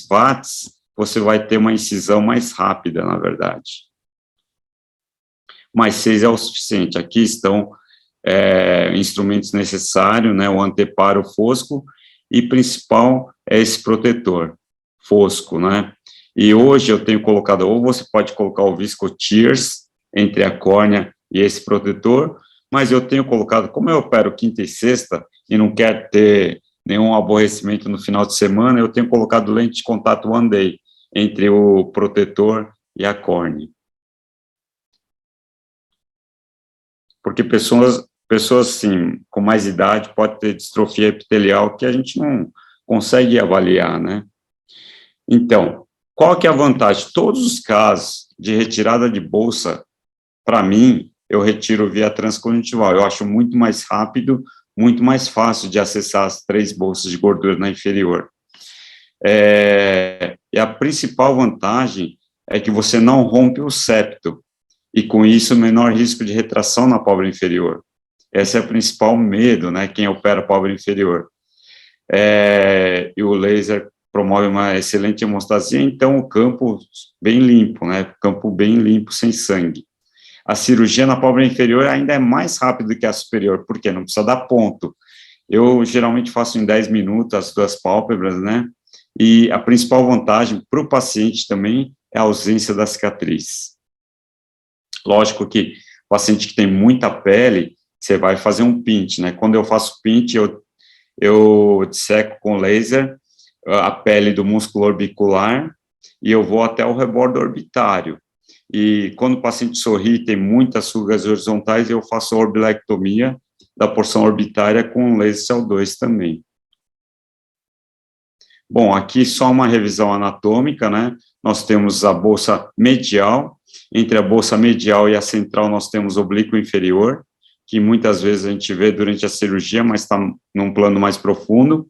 watts, você vai ter uma incisão mais rápida, na verdade. Mas 6 é o suficiente. Aqui estão instrumentos necessários, né, o anteparo fosco, e principal é esse protetor fosco, né? E hoje eu tenho colocado, ou você pode colocar o Visco Tears entre a córnea e esse protetor, mas eu tenho colocado, como eu opero quinta e sexta, e não quero ter nenhum aborrecimento no final de semana, eu tenho colocado lente de contato One Day entre o protetor e a córnea. Porque pessoas assim, com mais idade, pode ter distrofia epitelial que a gente não consegue avaliar, né? Então, qual que é a vantagem? Todos os casos de retirada de bolsa, para mim, eu retiro via transconjuntival. Eu acho muito mais rápido, muito mais fácil de acessar as 3 bolsas de gordura na inferior. E a principal vantagem é que você não rompe o septo, e com isso, menor risco de retração na pálpebra inferior. Esse é o principal medo, né, quem opera a pálpebra inferior. E o laser promove uma excelente hemostasia, então o campo bem limpo, né, campo bem limpo, sem sangue. A cirurgia na pálpebra inferior ainda é mais rápida que a superior, porque não precisa dar ponto. Eu geralmente faço em 10 minutos as 2 pálpebras, né, e a principal vantagem para o paciente também é a ausência da cicatriz. Lógico que o paciente que tem muita pele, você vai fazer um pinte, né? Quando eu faço pinte, eu disseco com laser a pele do músculo orbicular e eu vou até o rebordo orbitário. E quando o paciente sorri, tem muitas rugas horizontais, eu faço a orbilectomia da porção orbitária com laser CO2 também. Bom, aqui só uma revisão anatômica, né? Nós temos a bolsa medial. Entre a bolsa medial e a central, nós temos o oblíquo inferior, que muitas vezes a gente vê durante a cirurgia, mas está num plano mais profundo,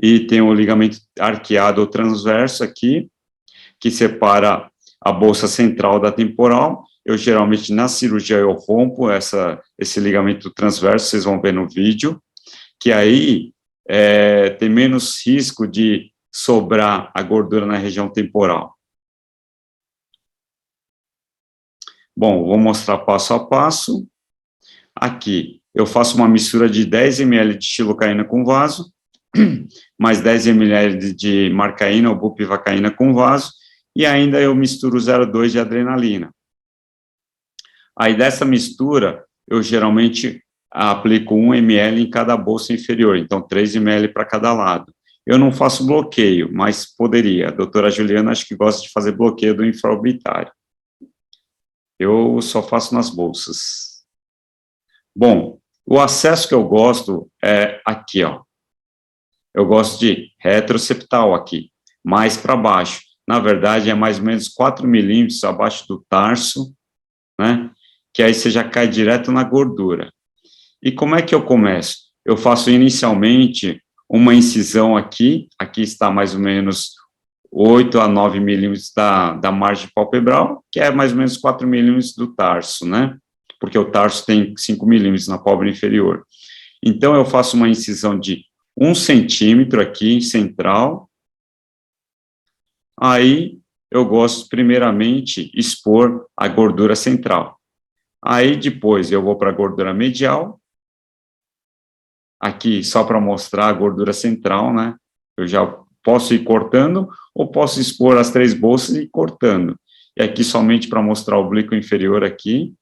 e tem o ligamento arqueado ou transverso aqui, que separa a bolsa central da temporal. Eu, geralmente, na cirurgia, eu rompo esse ligamento transverso, vocês vão ver no vídeo, que aí tem menos risco de sobrar a gordura na região temporal. Bom, vou mostrar passo a passo. Aqui, eu faço uma mistura de 10 ml de xilocaína com vaso, mais 10 ml de marcaína ou bupivacaína com vaso, e ainda eu misturo 0,2 de adrenalina. Aí, dessa mistura, eu geralmente aplico 1 ml em cada bolsa inferior, então 3 ml para cada lado. Eu não faço bloqueio, mas poderia. A doutora Juliana acho que gosta de fazer bloqueio do infraorbitário. Eu só faço nas bolsas. Bom, o acesso que eu gosto é aqui, ó. Eu gosto de retroseptal aqui, mais para baixo. Na verdade, é mais ou menos 4 milímetros abaixo do tarso, né? Que aí você já cai direto na gordura. E como é que eu começo? Eu faço inicialmente uma incisão aqui está mais ou menos 8 a 9 milímetros da margem palpebral, que é mais ou menos 4 milímetros do tarso, né? porque o tarso tem 5 milímetros na pálpebra inferior. Então, eu faço uma incisão de 1 centímetro aqui, central. Aí, eu gosto, primeiramente, expor a gordura central. Aí, depois, eu vou para a gordura medial. Aqui, só para mostrar a gordura central, né? Eu já posso ir cortando, ou posso expor as 3 bolsas e ir cortando. E aqui, somente para mostrar o oblíquo inferior aqui.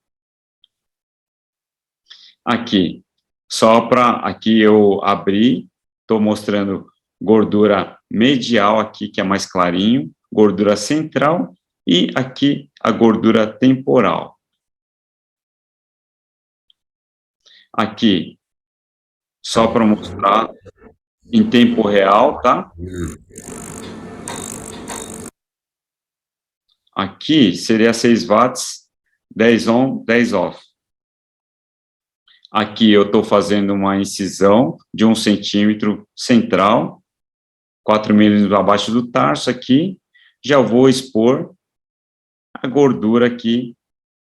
Aqui, só para, aqui eu abri, estou mostrando gordura medial aqui, que é mais clarinho, gordura central, e aqui a gordura temporal. Aqui, só para mostrar em tempo real, tá? Aqui seria 6 watts, 10 on, 10 off. Aqui eu estou fazendo uma incisão de 1 centímetro central, 4 milímetros abaixo do tarso aqui, já vou expor a gordura aqui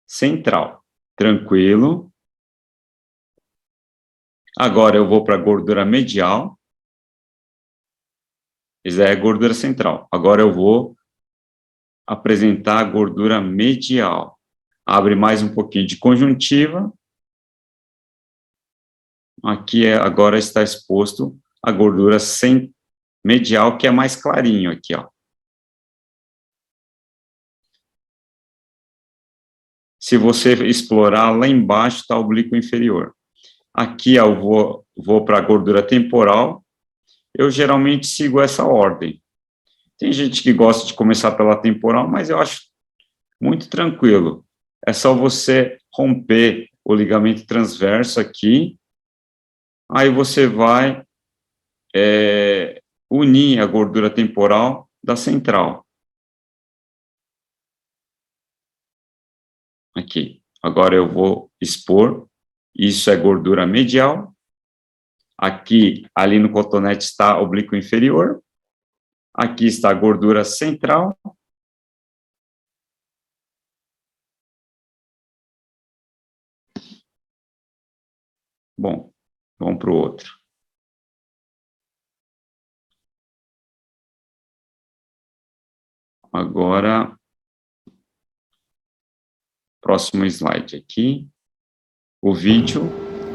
central, tranquilo. Agora eu vou para a gordura medial, essa é a gordura central. Agora eu vou apresentar a gordura medial. Abre mais um pouquinho de conjuntiva. Aqui agora está exposto a gordura medial, que é mais clarinho aqui, ó. Se você explorar, lá embaixo está o oblíquo inferior. Aqui eu vou para a gordura temporal. Eu geralmente sigo essa ordem. Tem gente que gosta de começar pela temporal, mas eu acho muito tranquilo. É só você romper o ligamento transverso aqui, aí você vai unir a gordura temporal da central. Aqui. Agora eu vou expor. Isso é gordura medial. Aqui, ali no cotonete, está o oblíquo inferior. Aqui está a gordura central. Bom, vamos para o outro. Agora, próximo slide aqui. O vídeo.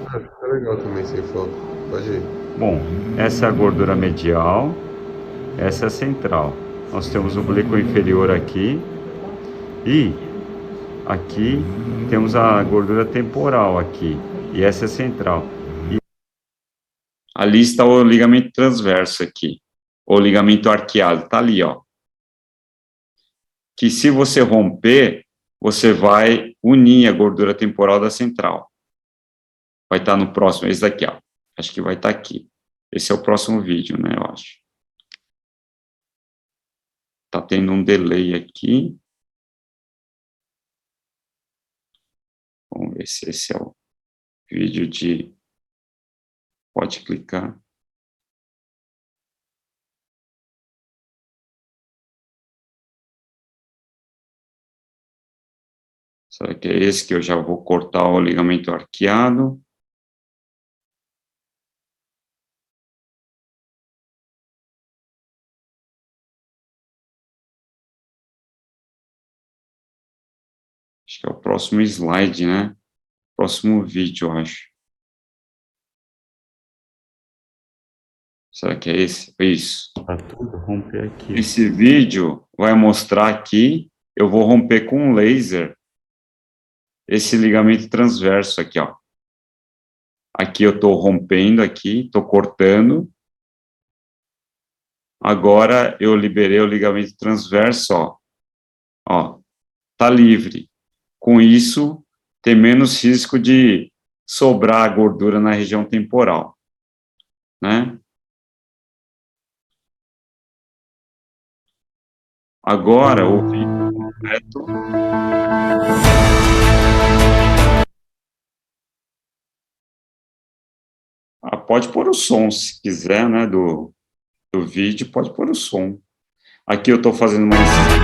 Fica legal também sem foco. Pode ir. Bom, essa é a gordura medial, essa é a central. Nós temos o oblíquo inferior aqui e aqui temos a gordura temporal aqui, e essa é a central. E ali está o ligamento transverso aqui, o ligamento arqueado, está ali, ó. Que se você romper, você vai unir a gordura temporal da central. Vai estar no próximo, esse daqui, ó. Acho que vai estar aqui. Esse é o próximo vídeo, né, eu acho. Tá tendo um delay aqui. Vamos ver se esse é o vídeo de... Pode clicar. Será que é esse que eu já vou cortar o ligamento arqueado? Acho que é o próximo slide, né? Próximo vídeo, eu acho. Será que é esse? Isso. Tá tudo romper aqui. Esse vídeo vai mostrar aqui, eu vou romper com um laser esse ligamento transverso aqui, ó. Aqui eu estou rompendo aqui, estou cortando. Agora eu liberei o ligamento transverso, ó. Ó, tá livre. Com isso, tem menos risco de sobrar gordura na região temporal, né? Agora, o vídeo completo. Pode pôr o som, se quiser, né, do vídeo, pode pôr o som. Aqui eu estou fazendo uma incisão.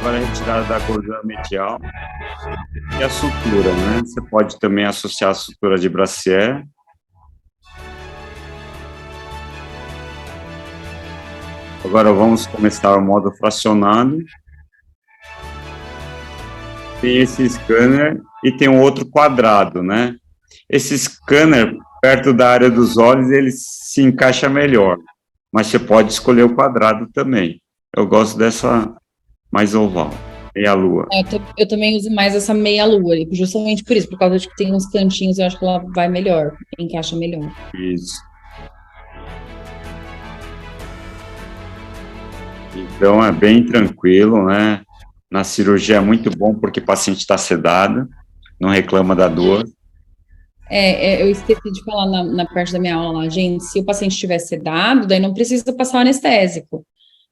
Agora, a retirada da gordura medial e a sutura, né? Você pode também associar a sutura de brassiere. Agora vamos começar o modo fracionado. Tem esse scanner e tem um outro quadrado, né? Esse scanner, perto da área dos olhos, ele se encaixa melhor, mas você pode escolher o quadrado também. Eu gosto dessa mais oval, meia-lua. Eu também uso mais essa meia-lua, justamente por isso, por causa de que tem uns cantinhos, eu acho que ela vai melhor, encaixa melhor. Isso. Então, é bem tranquilo, né? Na cirurgia é muito bom, porque o paciente está sedado, não reclama da dor. Eu esqueci de falar na parte da minha aula lá, gente, se o paciente estiver sedado, daí não precisa passar o anestésico.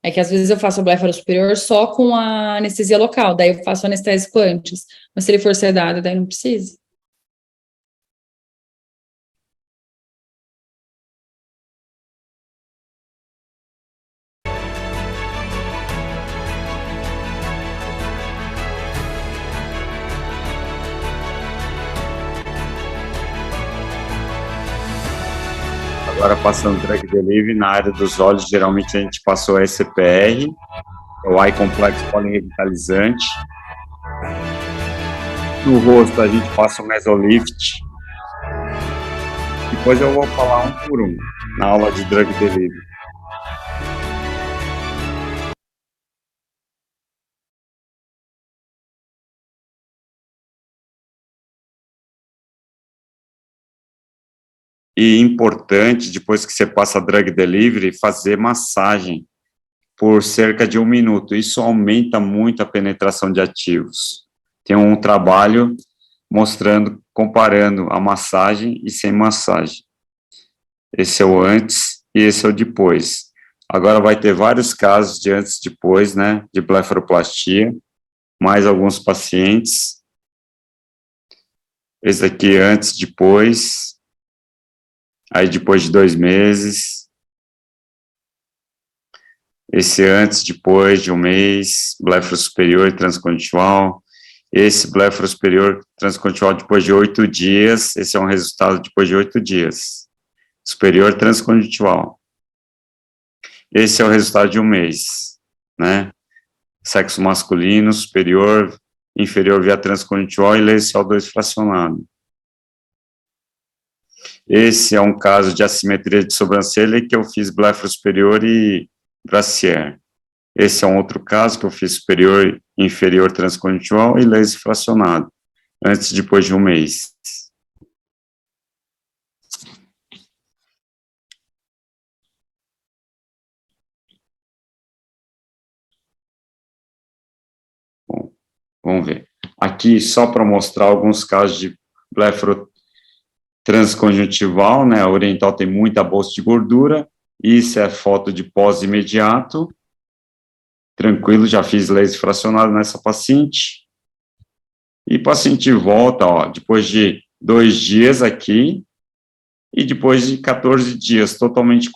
É que às vezes eu faço a blefaro superior só com a anestesia local, daí eu faço o anestésico antes. Mas se ele for sedado, daí não precisa. Agora, passando o drug delivery, na área dos olhos, geralmente a gente passou ECPR, o Eye Complex Polirrevitalizante. No rosto, a gente passa o Mesolift. Depois eu vou falar um por um, na aula de drug delivery. E importante, depois que você passa drug delivery, fazer massagem por cerca de 1 minuto. Isso aumenta muito a penetração de ativos. Tem um trabalho mostrando, comparando a massagem e sem massagem. Esse é o antes e esse é o depois. Agora vai ter vários casos de antes e depois, né, de blefaroplastia, mais alguns pacientes. Esse aqui antes e depois. Aí depois de 2 meses, esse antes, depois de 1 mês, blefaro superior e transconjuntival, esse blefaro superior transconjuntival depois de 8 dias, esse é um resultado depois de 8 dias, superior transconjuntival. Esse é o resultado de 1 mês, né? Sexo masculino, superior, inferior via transconjuntival e laser CO2 fracionado. Esse é um caso de assimetria de sobrancelha que eu fiz blefaro superior e brassiere. Esse é um outro caso que eu fiz superior e inferior transconjuntival e laser fracionado, antes e depois de 1 mês. Bom, vamos ver. Aqui, só para mostrar alguns casos de blefaro transconjuntival, né, a oriental tem muita bolsa de gordura, isso é foto de pós-imediato, tranquilo, já fiz laser fracionado nessa paciente, e o paciente volta, ó, depois de 2 dias aqui, e depois de 14 dias, totalmente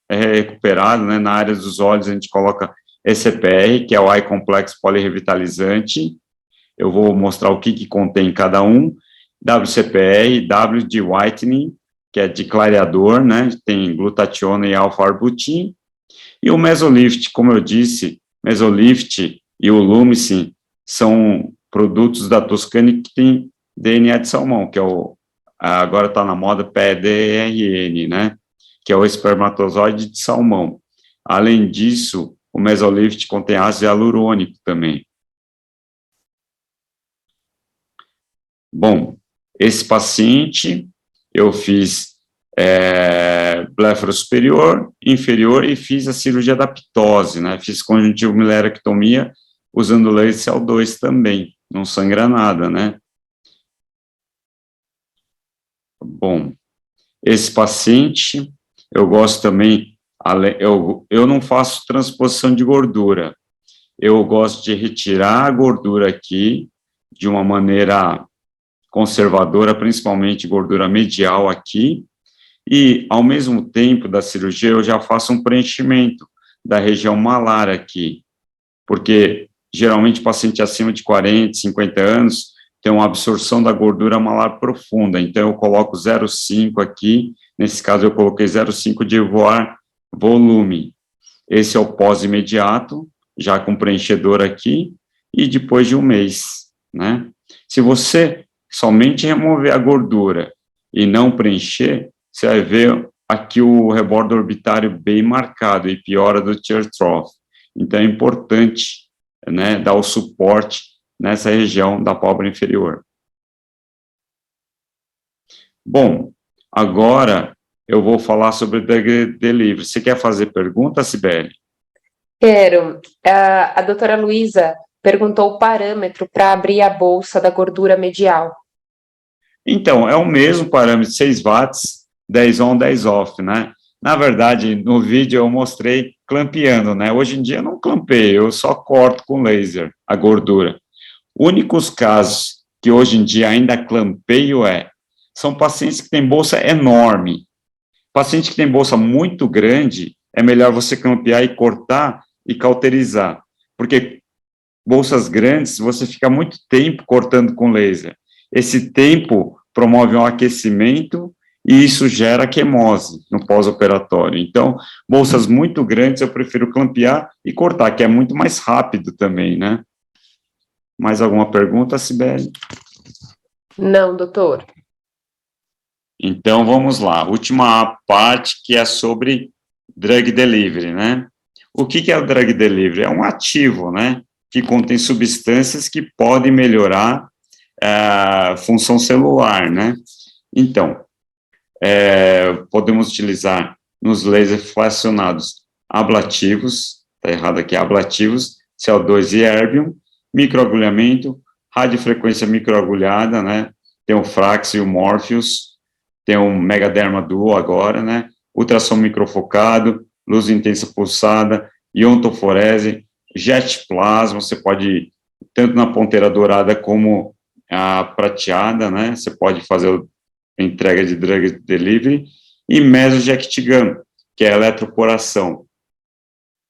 recuperado, né, na área dos olhos a gente coloca ECPR, que é o Eye Complex Polirrevitalizante, eu vou mostrar o que contém cada um, WCPR, W de whitening, que é de clareador, né, tem glutationa e alfa-arbutin, e o Mesolift, como eu disse, Mesolift e o Lumicin são produtos da Toscane que tem DNA de salmão, que é agora está na moda PDRN, né, que é o espermatozoide de salmão. Além disso, o Mesolift contém ácido hialurônico também. Bom, esse paciente, eu fiz blefaro superior, inferior e fiz a cirurgia da ptose, né? Fiz conjuntivomilectomia usando laser CO2 também, não sangra nada, né? Bom, esse paciente, eu gosto também, eu não faço transposição de gordura, eu gosto de retirar a gordura aqui de uma maneira conservadora, principalmente gordura medial aqui, e ao mesmo tempo da cirurgia eu já faço um preenchimento da região malar aqui, porque geralmente paciente acima de 40, 50 anos, tem uma absorção da gordura malar profunda, então eu coloco 0,5 aqui, nesse caso eu coloquei 0,5 de voar volume. Esse é o pós-imediato, já com preenchedor aqui, e depois de um mês, né? Se você somente remover a gordura e não preencher, você vai ver aqui o rebordo orbitário bem marcado e piora do tear trough. Então é importante, né, dar o suporte nessa região da pálpebra inferior. Bom, agora eu vou falar sobre o drug delivery. Você quer fazer pergunta, Cibele? Quero. A doutora Luísa perguntou o parâmetro para abrir a bolsa da gordura medial. Então, é o mesmo parâmetro, 6 watts, 10 on, 10 off, né? Na verdade, no vídeo eu mostrei clampeando, né? Hoje em dia eu não clampeio, eu só corto com laser a gordura. Únicos casos que hoje em dia ainda clampeio são pacientes que têm bolsa enorme. Paciente que tem bolsa muito grande, é melhor você clampear e cortar e cauterizar, porque bolsas grandes, você fica muito tempo cortando com laser. Esse tempo promove um aquecimento e isso gera queimose no pós-operatório. Então, bolsas muito grandes, eu prefiro clampear e cortar, que é muito mais rápido também, né? Mais alguma pergunta, Cibele? Não, doutor. Então, vamos lá. Última parte, que é sobre drug delivery, né? O que é o drug delivery? É um ativo, né? Que contém substâncias que podem melhorar a função celular, né? Então, podemos utilizar nos lasers fracionados ablativos, está errado aqui, ablativos, CO2 e erbium, microagulhamento, radiofrequência microagulhada, né? Tem o Frax e o Morpheus, tem o Megaderma Duo agora, né? Ultrassom microfocado, luz intensa pulsada, iontoforese, jet plasma, você pode, tanto na ponteira dourada como a prateada, né? Você pode fazer a entrega de drug delivery, e mesojectigam, que é a eletroporação,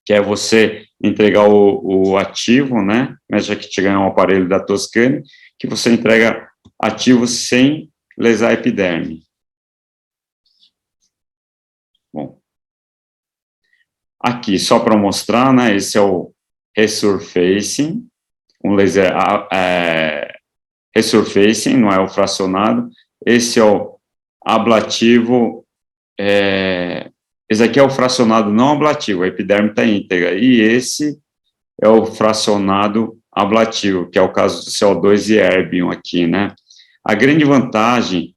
que é você entregar o ativo, né? Mesojectigam é um aparelho da Toscane, que você entrega ativo sem lesar a epiderme. Bom, aqui, só para mostrar, né, esse é o resurfacing, um laser resurfacing, não é o fracionado. Esse é o ablativo, esse aqui é o fracionado não ablativo, a epiderme está íntegra, e esse é o fracionado ablativo, que é o caso do CO2 e erbium aqui, né. A grande vantagem,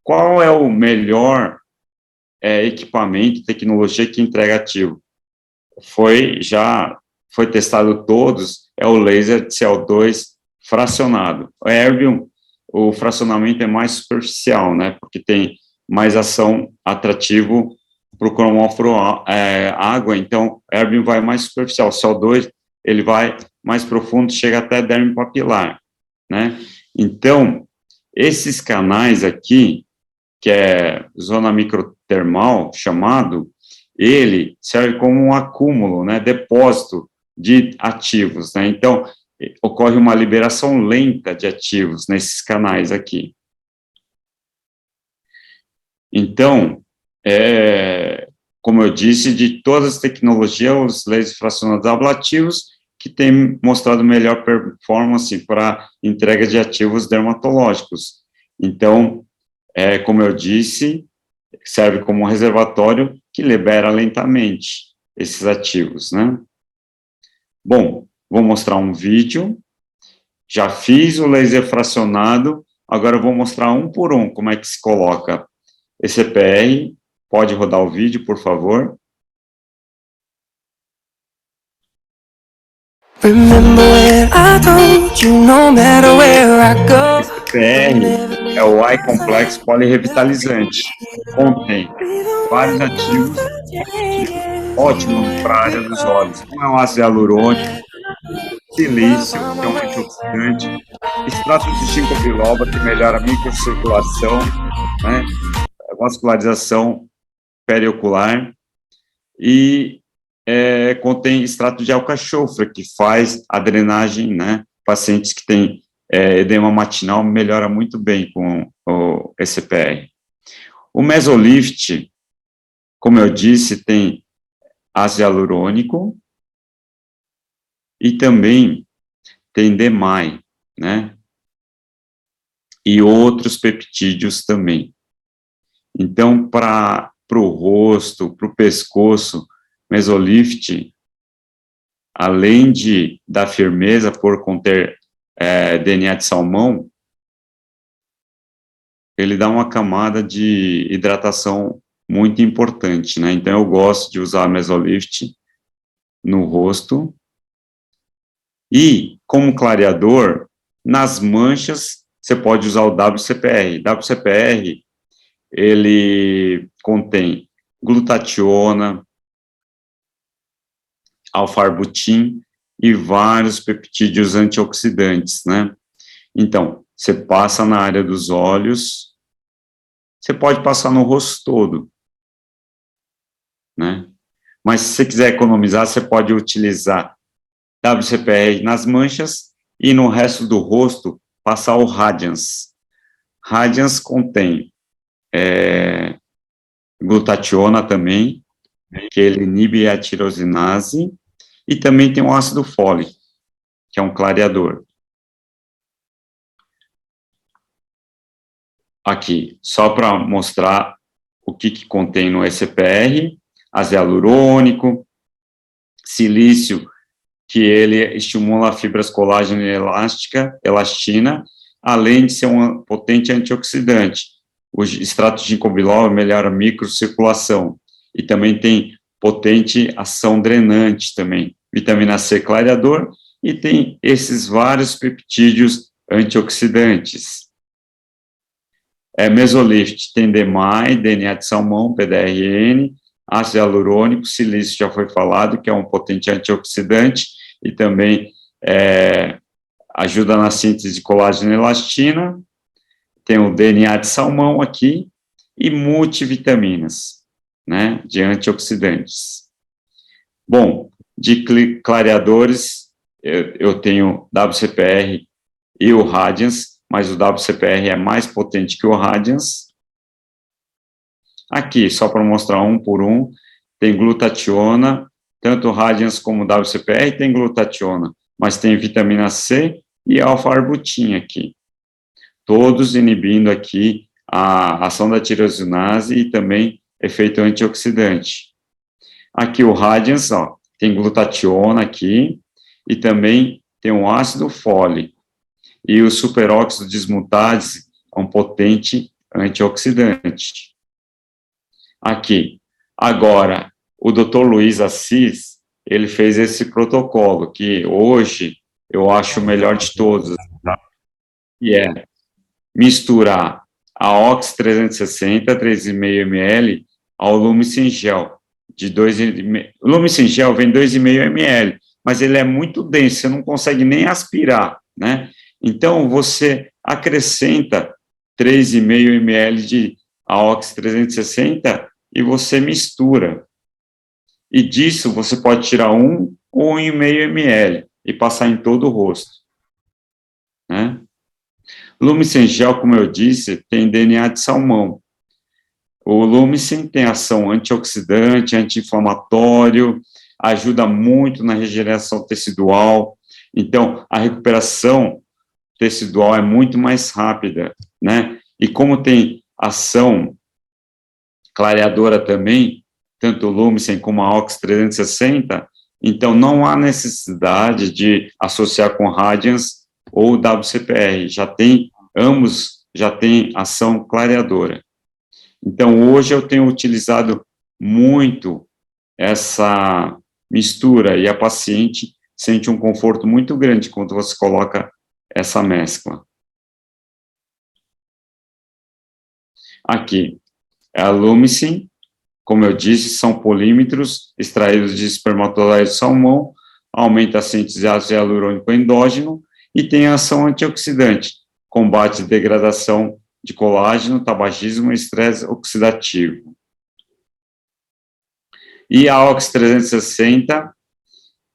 qual é o melhor equipamento, tecnologia que entrega ativo? Já foi testado todos, é o laser de CO2 fracionado. O erbium, o fracionamento é mais superficial, né, porque tem mais ação atrativo para o cromóforo água, então o erbium vai mais superficial, o CO2 ele vai mais profundo, chega até derme papilar, né. Então, esses canais aqui, que é zona microtermal, chamado, ele serve como um acúmulo, né, depósito de ativos, né, então, ocorre uma liberação lenta de ativos nesses canais aqui. Então, como eu disse, de todas as tecnologias, os lasers fracionados ablativos, que têm mostrado melhor performance para entrega de ativos dermatológicos. Então, como eu disse, serve como um reservatório que libera lentamente esses ativos, né? Bom, vou mostrar um vídeo. Já fiz o laser fracionado, agora eu vou mostrar um por um como é que se coloca esse EPR. Pode rodar o vídeo, por favor. Esse EPR é o Eye Complex Polirrevitalizante. Contém vários ativos ótimos para a área dos olhos. Um é o ácido hialurônico, silício, que é um antioxidante, extrato de ginkgo biloba, que melhora a microcirculação, né, a vascularização periocular, e contém extrato de alcachofra, que faz a drenagem, né? Pacientes que têm edema matinal melhora muito bem com o ECPR. O Mesolift, como eu disse, tem ácido hialurônico e também tem DMAI, né? E outros peptídeos também. Então, para o rosto, para o pescoço, Mesolift, além de dar firmeza por conter DNA de salmão, ele dá uma camada de hidratação muito importante, né? Então, eu gosto de usar Mesolift no rosto. E, como clareador, nas manchas, você pode usar o WCPR. WCPR, ele contém glutationa, alfarbutin e vários peptídeos antioxidantes, né? Então, você passa na área dos olhos, você pode passar no rosto todo, né? Mas se você quiser economizar, você pode utilizar WCPR nas manchas e no resto do rosto passar o Radiance. Radiance contém glutationa também, que ele inibe a tirosinase, e também tem o ácido fólico, que é um clareador. Aqui, só para mostrar o que contém no ECPR, ácido hialurônico, silício, que ele estimula fibras colágeno e elastina, além de ser um potente antioxidante. O extrato de ginkgo biloba melhora a microcirculação, e também tem potente ação drenante também, vitamina C clareador, e tem esses vários peptídeos antioxidantes. Mesolift tem DMAI, DNA de salmão, PDRN, ácido hialurônico, silício já foi falado, que é um potente antioxidante, e também ajuda na síntese de colágeno e elastina. Tem o DNA de salmão aqui, e multivitaminas, né, de antioxidantes. Bom, de clareadores, eu tenho WCPR e o Radiance, mas o WCPR é mais potente que o Radiance. Aqui, só para mostrar um por um, tem glutationa, tanto o Radiance como o WCPR tem glutationa, mas tem vitamina C e alfa-arbutin aqui, todos inibindo aqui a ação da tirosinase e também efeito antioxidante. Aqui o Radiance, ó, tem glutationa aqui, e também tem um ácido fólico, e o superóxido dismutase é um potente antioxidante. Aqui, agora, o Dr. Luiz Assis, ele fez esse protocolo, que hoje eu acho o melhor de todos, tá? E é misturar a Ox 360, 3,5 ml, ao Lumicin Gel, de 2,5. O Lumicin Gel vem 2,5 ml, mas ele é muito denso, você não consegue nem aspirar, né? Então, você acrescenta 3,5 ml de AOX 360 e você mistura. E disso, você pode tirar 1 ou 1,5 ml e passar em todo o rosto, né? Lumicin Gel, como eu disse, tem DNA de salmão. O Lumicin tem ação antioxidante, anti-inflamatório, ajuda muito na regeneração tecidual. Então, a recuperação tecidual é muito mais rápida, né? E como tem ação clareadora também, tanto o Lumicin como a Ox 360, então não há necessidade de associar com Radiance ou WCPR, ambos já têm ação clareadora. Então, hoje eu tenho utilizado muito essa mistura, e a paciente sente um conforto muito grande quando você coloca essa mescla. Aqui, a Lumicin, como eu disse, são polímetros extraídos de espermatozoide de salmão, aumenta a síntese de ácido hialurônico endógeno e tem ação antioxidante, combate a degradação de colágeno, tabagismo e estresse oxidativo. E a Ox 360,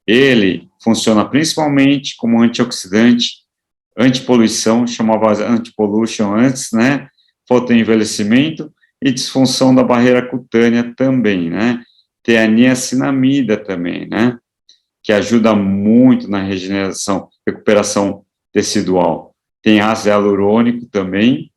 ele funciona principalmente como antioxidante, antipoluição, chamava antipollution antes, né? Fotoenvelhecimento e disfunção da barreira cutânea também, né? Tem a niacinamida também, né? Que ajuda muito na regeneração, recuperação tecidual. Tem ácido hialurônico também,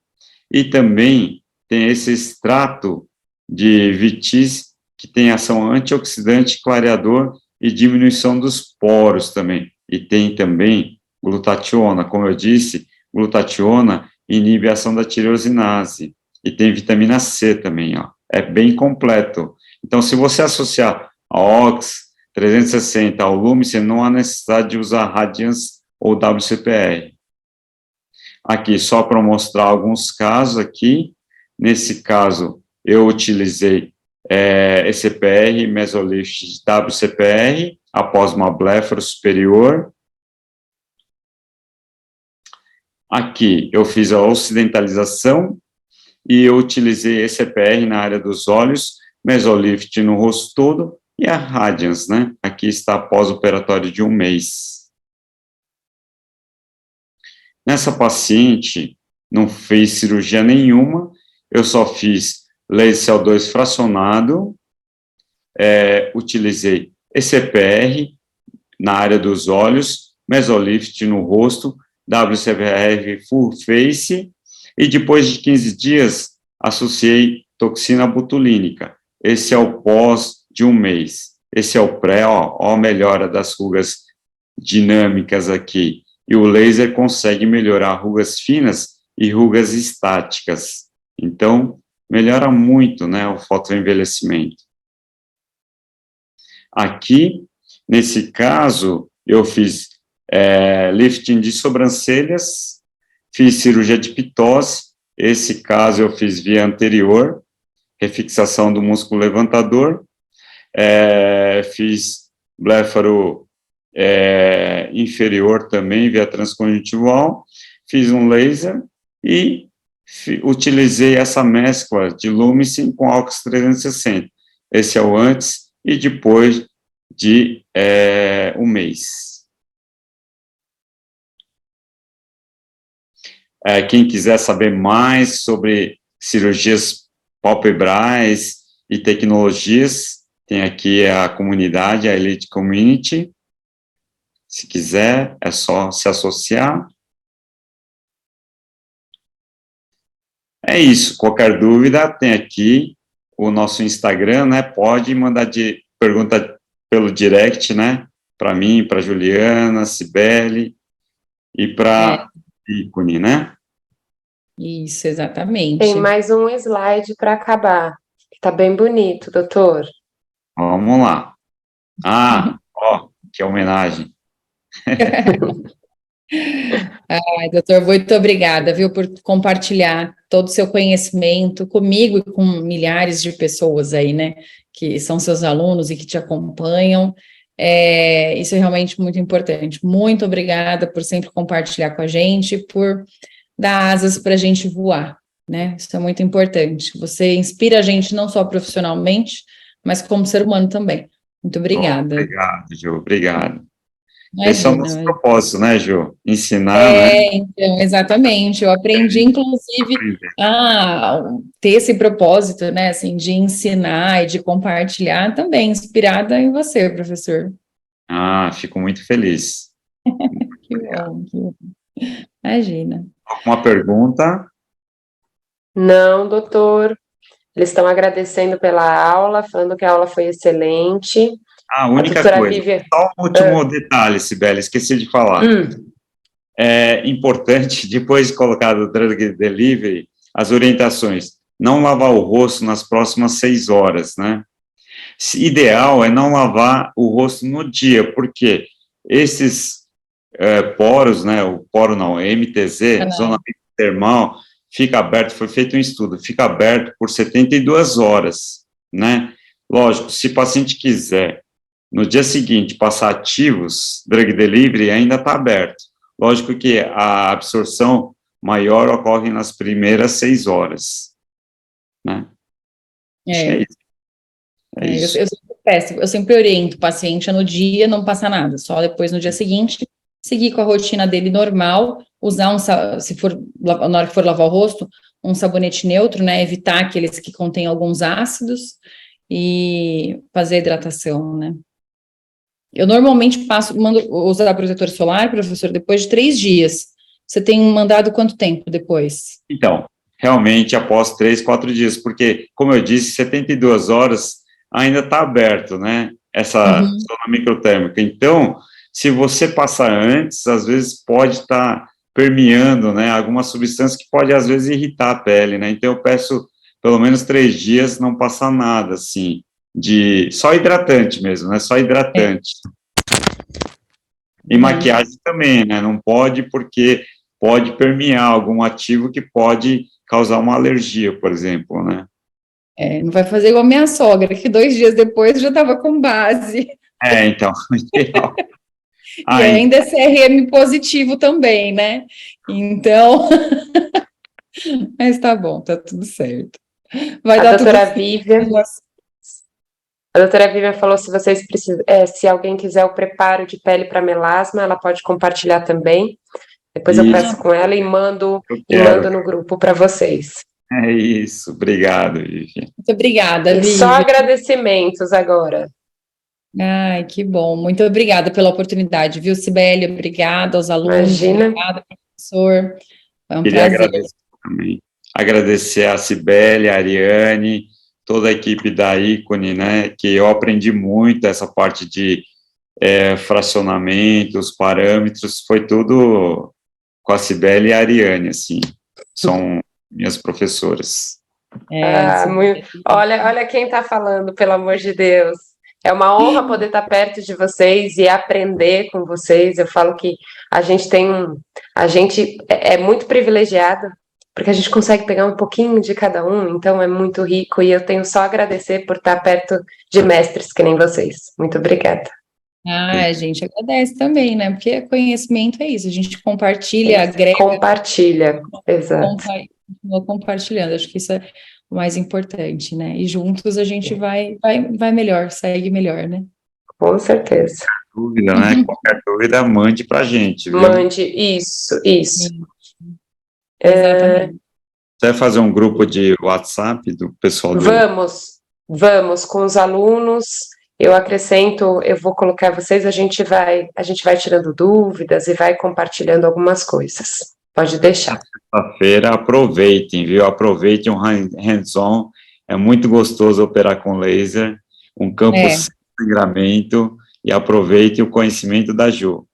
e também tem esse extrato de vitis, que tem ação antioxidante, clareador e diminuição dos poros também. E tem também glutationa, como eu disse, glutationa inibe a ação da tireosinase. E tem vitamina C também, ó. É bem completo. Então, se você associar a Ox 360 ao Lumice, não há necessidade de usar Radiance ou WCPR. Aqui, só para mostrar alguns casos aqui. Nesse caso, eu utilizei ECPR, Mesolift WCPR, após uma blefaro superior. Aqui, eu fiz a ocidentalização e eu utilizei ECPR na área dos olhos, Mesolift no rosto todo e a Radiance, né? Aqui está pós-operatório de 1 mês. Nessa paciente, não fiz cirurgia nenhuma, eu só fiz laser CO2 fracionado, utilizei ECPR na área dos olhos, Mesolift no rosto, WCPR full face, e depois de 15 dias, associei toxina botulínica. Esse é o pós de 1 mês. Esse é o pré, ó a melhora das rugas dinâmicas aqui. E o laser consegue melhorar rugas finas e rugas estáticas. Então, melhora muito, né, o fotoenvelhecimento. Aqui, nesse caso, eu fiz lifting de sobrancelhas, fiz cirurgia de pitose, esse caso eu fiz via anterior, refixação do músculo levantador, fiz blefaro inferior também, via transconjuntival, fiz um laser e utilizei essa mescla de Lumicin com Ox 360. Esse é o antes e depois de 1 mês. Quem quiser saber mais sobre cirurgias palpebrais e tecnologias, tem aqui a comunidade, a Elite Community. Se quiser, é só se associar. É isso, qualquer dúvida, tem aqui o nosso Instagram, né? Pode mandar pergunta pelo direct, né? Para mim, para Juliana, Cibele e para Ícone, né? Isso, exatamente. Tem mais um slide para acabar. Tá bem bonito, doutor. Vamos lá. Ó, que homenagem. Ai, doutor, muito obrigada, viu, por compartilhar todo o seu conhecimento comigo e com milhares de pessoas aí, né, que são seus alunos e que te acompanham. Isso é realmente muito importante. Muito obrigada por sempre compartilhar com a gente, por dar asas para a gente voar, né? Isso é muito importante. Você inspira a gente não só profissionalmente, mas como ser humano também. Muito obrigada. Obrigado, Ju, obrigado. Imagina. Esse é o nosso propósito, né, Ju? Ensinar, né? Então, exatamente. Eu aprendi, inclusive, a ter esse propósito, né, assim, de ensinar e de compartilhar também, inspirada em você, professor. Fico muito feliz. Que bom, que bom. Imagina. Alguma pergunta? Não, doutor. Eles estão agradecendo pela aula, falando que a aula foi excelente. A única coisa, só um último detalhe, Cibele, esqueci de falar. É importante, depois de colocar o drug delivery, as orientações, não lavar o rosto nas próximas 6 horas, né? Ideal é não lavar o rosto no dia, porque esses poros, né, o poro não, MTZ, zona termal, fica aberto, foi feito um estudo, fica aberto por 72 horas, né? Lógico, se o paciente quiser, no dia seguinte, passar ativos, drug delivery ainda está aberto. Lógico que a absorção maior ocorre nas primeiras 6 horas, né? É isso. Eu Eu sempre oriento o paciente a no dia não passar nada, só depois no dia seguinte seguir com a rotina dele normal, usar se for na hora que for lavar o rosto, um sabonete neutro, né? Evitar aqueles que contêm alguns ácidos e fazer a hidratação, né? Eu normalmente mando usar protetor solar, professor, depois de 3 dias. Você tem mandado quanto tempo depois? Então, realmente após 3, 4 dias, porque, como eu disse, 72 horas ainda está aberto, né? Essa zona microtérmica. Então, se você passar antes, às vezes pode estar permeando, né? Alguma substância que pode, às vezes, irritar a pele, né? Então, eu peço pelo menos 3 dias não passar nada, assim, só hidratante mesmo, né? Só hidratante. E maquiagem também, né? Não pode, porque pode permear algum ativo que pode causar uma alergia, por exemplo, né? Não vai fazer igual a minha sogra, que 2 dias depois já estava com base. Então, ideal. E ainda é CRM positivo também, né? Então, mas tá bom, tá tudo certo. Vai dar tudo certo. A doutora Vivian falou se vocês precisam, se alguém quiser o preparo de pele para melasma, ela pode compartilhar também. Depois eu peço com ela e mando no grupo para vocês. É isso, obrigado, Vivian. Muito obrigada, Vivian. Só agradecimentos agora. Ai, que bom. Muito obrigada pela oportunidade, viu, Cibele? Obrigada aos alunos. Imagina. Obrigada, professor. Foi um Queria prazer. agradecer também. Agradecer a Cibele, a Ariane, toda a equipe da Ícone, né, que eu aprendi muito essa parte de fracionamento, os parâmetros, foi tudo com a Cibele e a Ariane, assim, são minhas professoras. Olha quem está falando, pelo amor de Deus. É uma honra poder estar perto de vocês e aprender com vocês. Eu falo que a gente é muito privilegiado, porque a gente consegue pegar um pouquinho de cada um, então é muito rico, e eu tenho só a agradecer por estar perto de mestres que nem vocês. Muito obrigada. A gente agradece também, né? Porque conhecimento é isso, a gente compartilha, agrega. Compartilha, exato. Continua compartilhando, acho que isso é o mais importante, né? E juntos a gente vai melhor, segue melhor, né? Com certeza. Dúvida, né? Qualquer dúvida, mande pra gente, viu? Mande, isso. Exatamente. Você vai fazer um grupo de WhatsApp do pessoal do... Vamos, com os alunos, eu vou colocar vocês, a gente vai tirando dúvidas e vai compartilhando algumas coisas. Pode deixar. Sexta-feira, aproveitem, viu? Aproveitem um hands-on, é muito gostoso operar com laser, um campo sem sangramento, e aproveitem o conhecimento da Ju.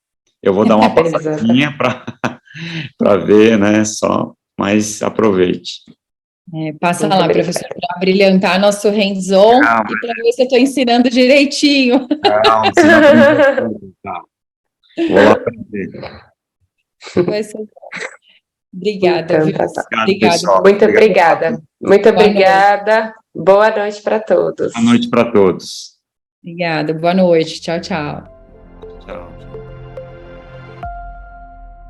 Eu vou dar uma passadinha para ver, né, mas aproveite. Passa lá, professor, para brilhantar nosso hands-on e para ver se eu estou ensinando direitinho. Vou lá aprender. Vai ser bom. Obrigada, Então, viu? Obrigada. Muito obrigada. Muito obrigada. Boa noite para todos. Boa noite para todos. Obrigada, boa noite. Tchau, tchau.